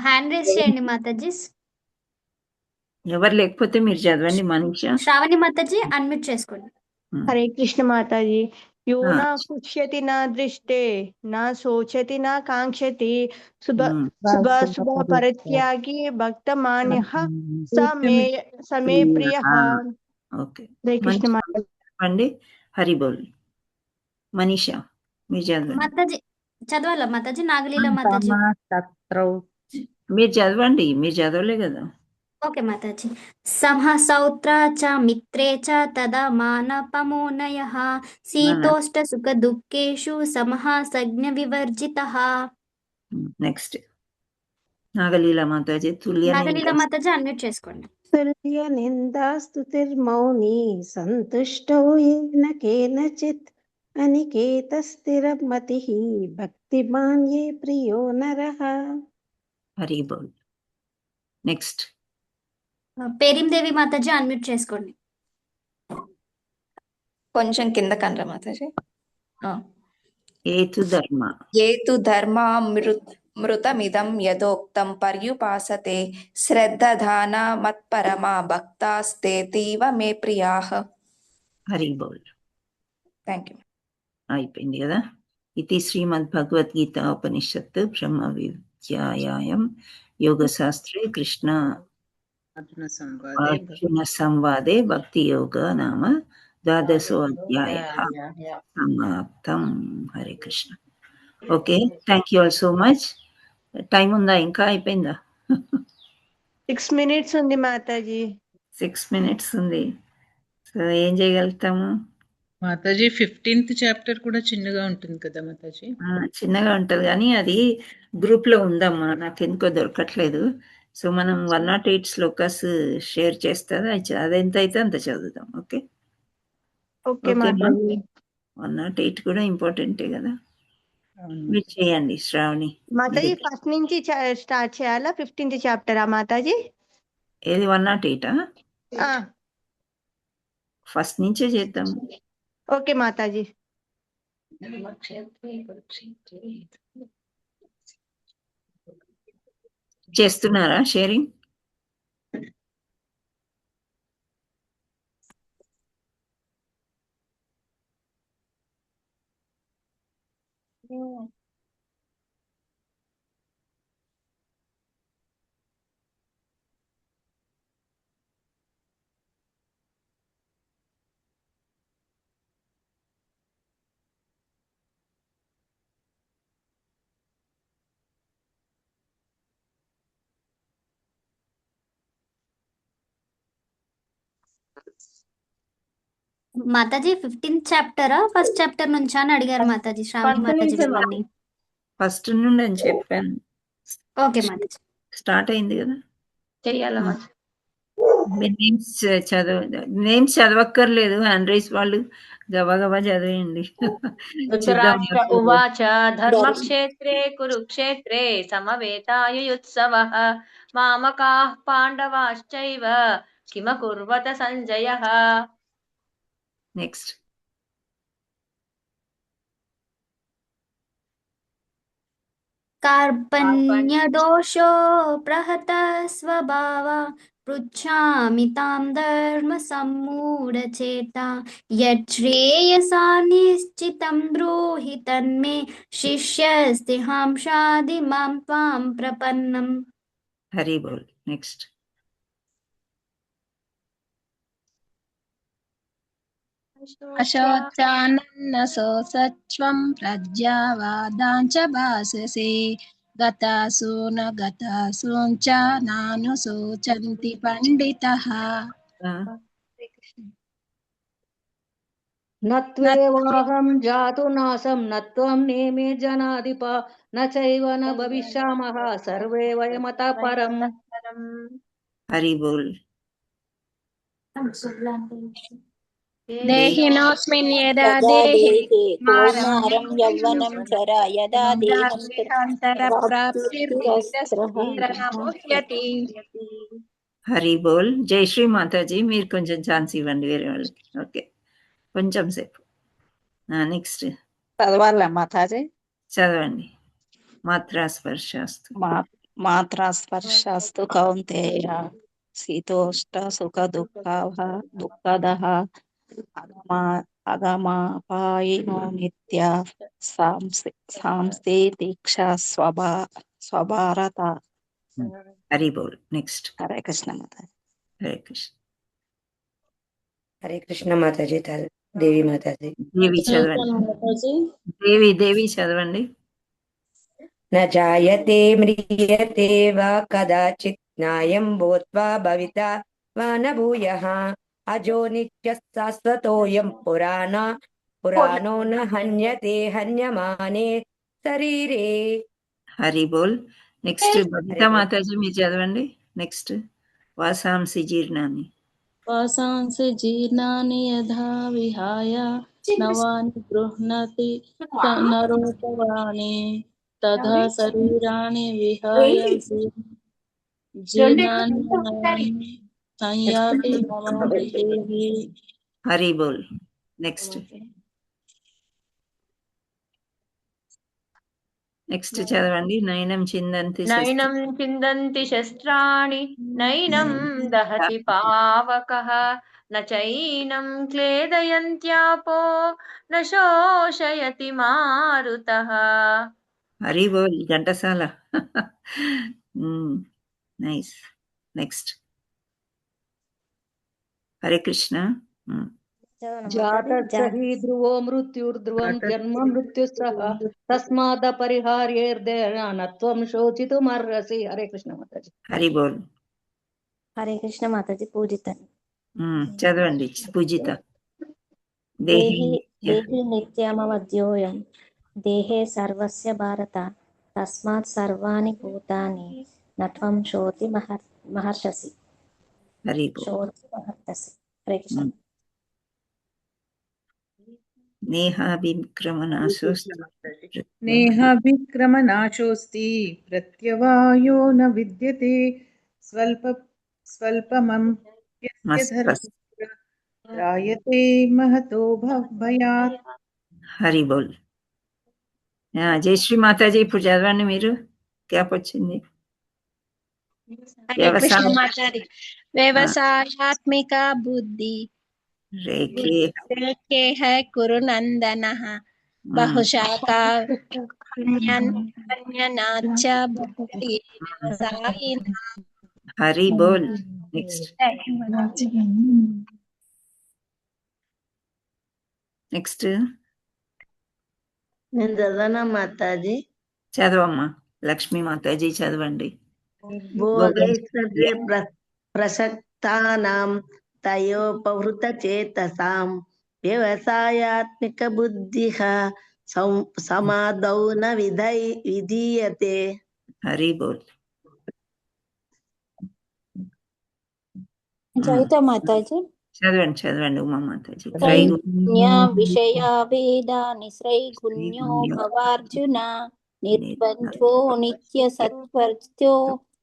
హ్యాండ్ రేస్ చేయండి మాతాజీ. ఎవరు లేకపోతే మీరు చదవండి. మనీషా. శ్రావణి మాతాజీ అన్మ్యూట్ చేసుకోండి. హరే కృష్ణ మాతాజీ. యో నా పుష్యతి నా దృష్టే నా శోచతి నా కాంక్షతి శుభ పరిత్యాగి భక్త మాన్యః సమే ప్రియః. ఓకే. హరే కృష్ణ మాతాజీ. చెప్పండి. హరి బోల్. మనీషా మీరు చదవండి. మాతాజీ చదవాలా మాతాజీ? నాగలీల మాతాజీ మీరు చదవండి, మీరు చదవలే కదా. ఓకే మాతాజీ. సంహసౌత్ర చ మిత్రే చ తదా మానపమోనయః శీతోష్ట సుఖ దుఃఖేషు సమః సజ్ఞ వివర్జితః. నెక్స్ట్ నాగలీల మాతాజీ. నాగలీల మాతాజీ అన్మ్యూట్ చేసుకోండి. తుల్య నిందాస్తుతిర్మౌని సంతుష్టో ఏన కేనచిత్ అనికేత స్థిరమతిః భక్తిమాన్ యే ప్రియో నరః. హరి బోల్. నెక్స్ట్ పేరిందేవి మాతాజీ అన్మ్యూట్ చేసుకోండి. కొంచెం కింద కనరా మాతాజీ. ఏతు ధర్మ మృతమిదం యథోక్తం పర్యుపాసతే శ్రద్ధధాన మత్పరమా భక్తాస్తేతీవ మే ప్రియాః. హరి బోల్. Thank you. అయిపోయింది కదా. ఇది శ్రీమద్ భగవద్గీత ఉపనిషత్ బ్రహ్మ విద్యాయాం యోగశాస్త్రే కృష్ణ అర్జున సంవాదే భక్తి యోగ నామ 12వ అధ్యాయః సమాప్తం. Hare Krishna. Okay, thank you all so much. Time ఉందా ఇంకా? అయిపోయిందా? 6 minutes ఉంది మాతాజీ. 6 minutes ఉంది. సో ఏం చేయగలుగుతాము మాతాజీ? 15th చాప్టర్ కూడా చిన్నగా ఉంటుంది కదా మాతాజీ? చిన్నగా ఉంటుంది కానీ అది గ్రూప్ లో ఉందమ్మా, నాకు ఎందుకో దొరకట్లేదు. సో మనం 108 శ్లోకాస్ షేర్ చేస్తుంది, అదెంత అయితే అంత చదువుదాం. Okay okay Mataji. 108 కూడా ఇంపార్టెంటే కదా. మీరు చేయండి శ్రావణి. మాతాజీ ఫస్ట్ నుంచి స్టార్ట్ చేయాలా? 15th చాప్టరా మాతాజీ? ఏది 108? ఫస్ట్ నుంచే చేద్దాం. ఓకే మాతాజీ. చేస్తున్నారా షేరింగ్? మాతాజీ 15th చాప్టరా ఫస్ట్ చాప్టర్ నుంచా అని అడిగారు మాతాజీ. శ్రావణి మాతాజీ వాళ్ళని. ఫస్ట్ నుండి అని చెప్పాను. ఓకే మాతాజీ. స్టార్ట్ అయింది కదా. చెయ్యాలా? నేమ్స్ చదవక్కర్లేదు, హ్యాండ్ రైస్ వాళ్ళు గబగబా చదివేయండి. ధృతరాష్ట్ర ఉవాచ ధర్మక్షేత్రే కురుక్షేత్రే సమవేతాయుత్సవః మామకాః పాండవాశ్చైవ किमकुर्वत सञ्जयः। నెక్స్ట్ कार्पण्यदोषो प्रहतः स्वभावा पृच्छामि तां धर्मसम्मूढचेता यच्छ्रेयसा निश्चितं ब्रूहि तन्मे शिष्यस्तेहां शाधि मां त्वां प्रपन्नम्। హరి బోల్. నెక్స్ట్ అశోచానన్నసోసత్వం ప్రజ్ఞావాదాంచ భాససే గతాసు న గతాసూంచ నానుశోచంతి పండితః. నత్వేవాహం జాతు నాశం నత్వం నేమే జనాధిప నైవ న భవిష్యామః సర్వే వయమతః పరం. హరి బోల్. దేహినోస్మిన్ యదా దేహి కౌమారం యౌవనం చరా యదా దేహాంతర ప్రాప్తిర్దేహస్త్రనముహ్యతి. హరి బోల్. జయశ్రీ మాతాజీ మీరు కొంచెం ఛాన్స్ ఇవ్వండి వేరే వాళ్ళకి. ఓకే కొంచెం సేపు. నెక్స్ట్ చదవాలా మాతాజీ? చదవండి. మాత్రా స్పర్శాస్తు. మాత్రా స్పర్శాస్తు కౌంతేయ శీతోష్ట సుఖ దుఃఖదః అగమాపాయినో నిత్య సాంస్థితిక్షా స్వభారత. హరి బోల్. నెక్స్ట్ హరే కృష్ణ మాతాజీ. హరే కృష్ణ. హరే కృష్ణ మాతాజీ. దేవి మాతాజీ. దేవి చదవండి. దేవి చదవండి. న జాయతే మ్రియతే వా కదాచిత్ న్యాయం భూత్వా భవితా వా న భూయః అజో నిత్యః శాశ్వతోऽయం పురాణో న హన్యతే హన్యమానే శరీరే. హరి బోల్. నెక్స్ట్ బబితా మాతాజీ మీరు చదవండి. నెక్స్ట్ వాసాంసి జీర్ణాన్ని. వాసాంసి జీర్ణాని యథా విహాయ నవాని గృహ్ణతి నరోపవాని తథా శరీరాణి విహాయ జీర్ణాని సంయాతి మమ దేహి. హరి బోల్. నెక్స్ట్ చదవండి. నైనం చిందంతి శస్త్రాణి నైనం దహతి పావకః న చైనం క్లేదయంత్యాపో న శోషయతి మారుతః. హరి బోల్. ఘంటసాల. నైస్. నెక్స్ట్ హరే కృష్ణ. జాతస్సహి ధ్రువో మృత్యుర్ధ్రువం జన్మ మృత్యుస్సహ తస్మాద పరిహార్యేర్దేన నత్వం శోచితుమర్హసి. హరే కృష్ణ మాతాజీ. హరి బోల్. హరే కృష్ణ మాతాజీ. పూజిత. చదవండి పూజిత. దేహి నిత్యమవద్యోయం దేహే సర్వస్య భారత తస్మాత్ సర్వాణి భూతాని నత్వం శోతి మహర్షసి. హరి బోల్. హరే కృష్ణ. నేహాభిక్రమనాశోస్తి ప్రత్యవాయో న విద్యతే స్వల్పమప్యస్య త్రాయతే మహతో భయాత్. హరి బోల్. జయశ్రీ మాతాజీ ఇప్పుడు చదవండి మీరు. గ్యాప్ వచ్చింది. వ్యవసాయాత్మిక బుద్ధి రేఖే హై కురు నందనః బహుశాఖా అన్యనాచ బుద్ధి వ్యవసాయినాం. హరి బోల్. నెక్స్ట్ నేను చదవనా మాతాజీ? చదవమ్మా. లక్ష్మీ మాతాజీ చదవండి. భోగైశ్వర్య ప్రసక్తానాం తయోపహృత చేతసాం వ్యవసాయాత్మిక బుద్ధిః సమాదౌ న విధీయతే. హరి బోల్. చదువుతా మాతాజీ. చదవండి ఉమా మాతాజీ. విషయా వేదా నిశ్రైగుణ్యో భవార్జున నిర్బంధ్వో నిత్య సత్వర్త్యో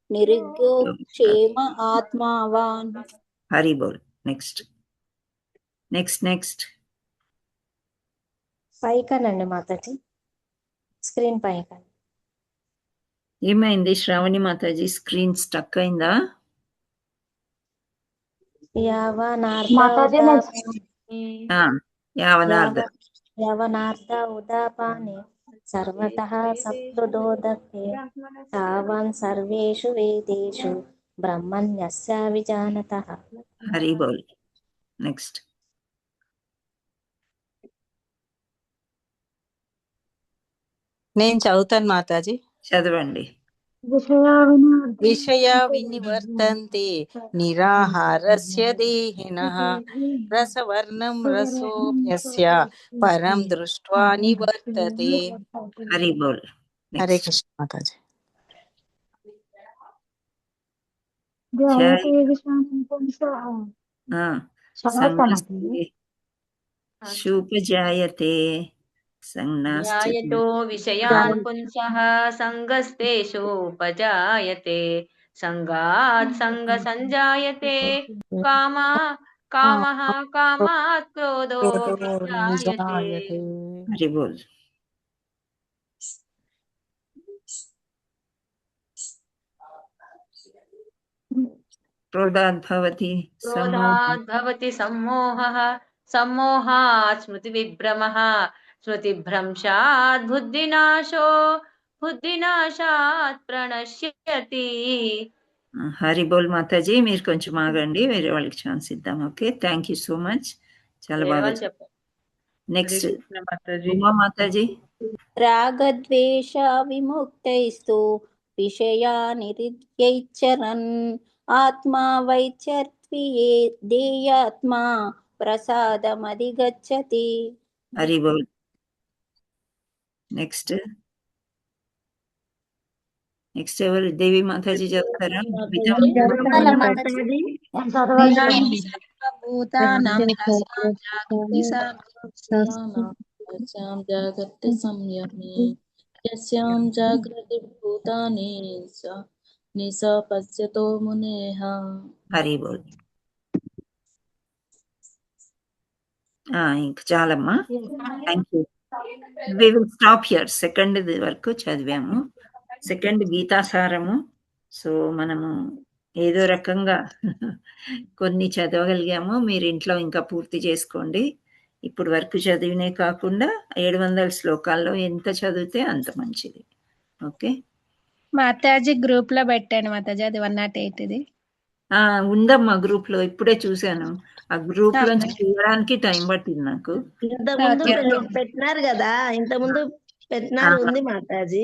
నిరుగ్యో క్షేమ ఆత్మావాన్. Hari bol. Next next next పైకనండి మాతాజీ, స్క్రీన్ పైకన్. ఏమైంది శ్రావణి మాతాజీ? స్క్రీన్ స్టక్ అయిందా? యవనార్థ ఉదాపానే సర్వతః సప్తదోదకే తావాన్ సర్వేషు వేదేషు బ్రహ్మణ్యస్య విజానతః. హరి బోల్. నెక్స్ట్ నేను చదువుతాను మాతాజీ. చదవండి. విషయ వినివర్తంతే నిరాహారస్య దేహినః రసవర్ణం రసోయస్య పరం దృష్ట్వా నివర్తతే. హరి బోల్. హరే కృష్ణ మాతాజీ. శూపజాయతే ధ్యాయతో విషయాన్ పుంసః సంగస్తేషోపజాయతే సంగాత్ సంగ సంజాయతే కామః కామాత్ క్రోధో విజాయతే. హరి బోల్. క్రోధాద్భవతి సమ్మోహః సమ్మోహాత్ స్మృతివిభ్రమః స్మృతిభ్రంశాత్ బుద్ధినాశాత్ ప్రణశ్యతి. హరి బోల్ మాతాజీ. మీరు కొంచెం ఆగండి, వేరే వాళ్ళకి ఛాన్స్ ఇద్దాం. Okay, thank you so much. చాలా బాగా చెప్పారు. నెక్స్ట్ ఉమా మాతాజీ. రాగద్వేష విముక్తైస్తు విషయానిర్యైశ్చరన్ ఆత్మా వైచర్త్వియే దేయాత్మా ప్రసాదమధిగచ్చతి. హరి బోల్. నెక్స్ట్ ఎవరు? దేవి మాతాజీ చదువుతారా? జాగ్రత్త సంయమే యస్యాం జాగ్రత్త భూతాని నిస పశ్యతో మునేః. హరి బోల్. ఇంకా చాలమ్మా, thank you. We will stop here. Second వరకు చదివాము, సెకండ్ గీతాసారము. సో మనము ఏదో రకంగా కొన్ని చదవగలిగాము. మీరు ఇంట్లో ఇంకా పూర్తి చేసుకోండి. ఇప్పుడు వరకు చదివినే కాకుండా 700 శ్లోకాల్లో ఎంత చదివితే అంత మంచిది. ఓకే మాతాజీ గ్రూప్ లో పెట్టాను మాతాజీ, అది 108ది ఉందమ్మా గ్రూప్ లో. ఇప్పుడే చూశాను. ఆ గ్రూప్ లో చూడడానికి టైం పట్టింది నాకు. ఇంతకుముందు పెట్టినారు కదా, ఇంతకుముందు పెట్టినారు, ఉంది మాతాజీ.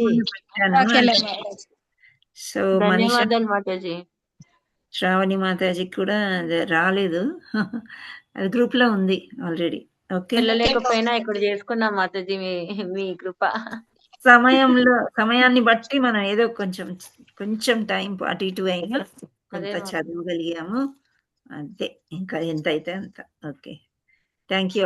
సో ధన్యవాదాలు మాతాజీ. శ్రావణి మాతాజీ కూడా రాలేదు, అది గ్రూప్ లో ఉంది ఆల్రెడీ. ఓకే, వెళ్ళలేకపోయినా ఇక్కడ చేసుకున్నాం మాతాజీ, మీ కృప. సమయాన్ని బట్టి మనం ఏదో కొంచెం టైం అటు ఇటు అయినా కొంత చదవగలిగాము అంతే. ఇంకా ఎంత అయితే అంత. Okay, thank you.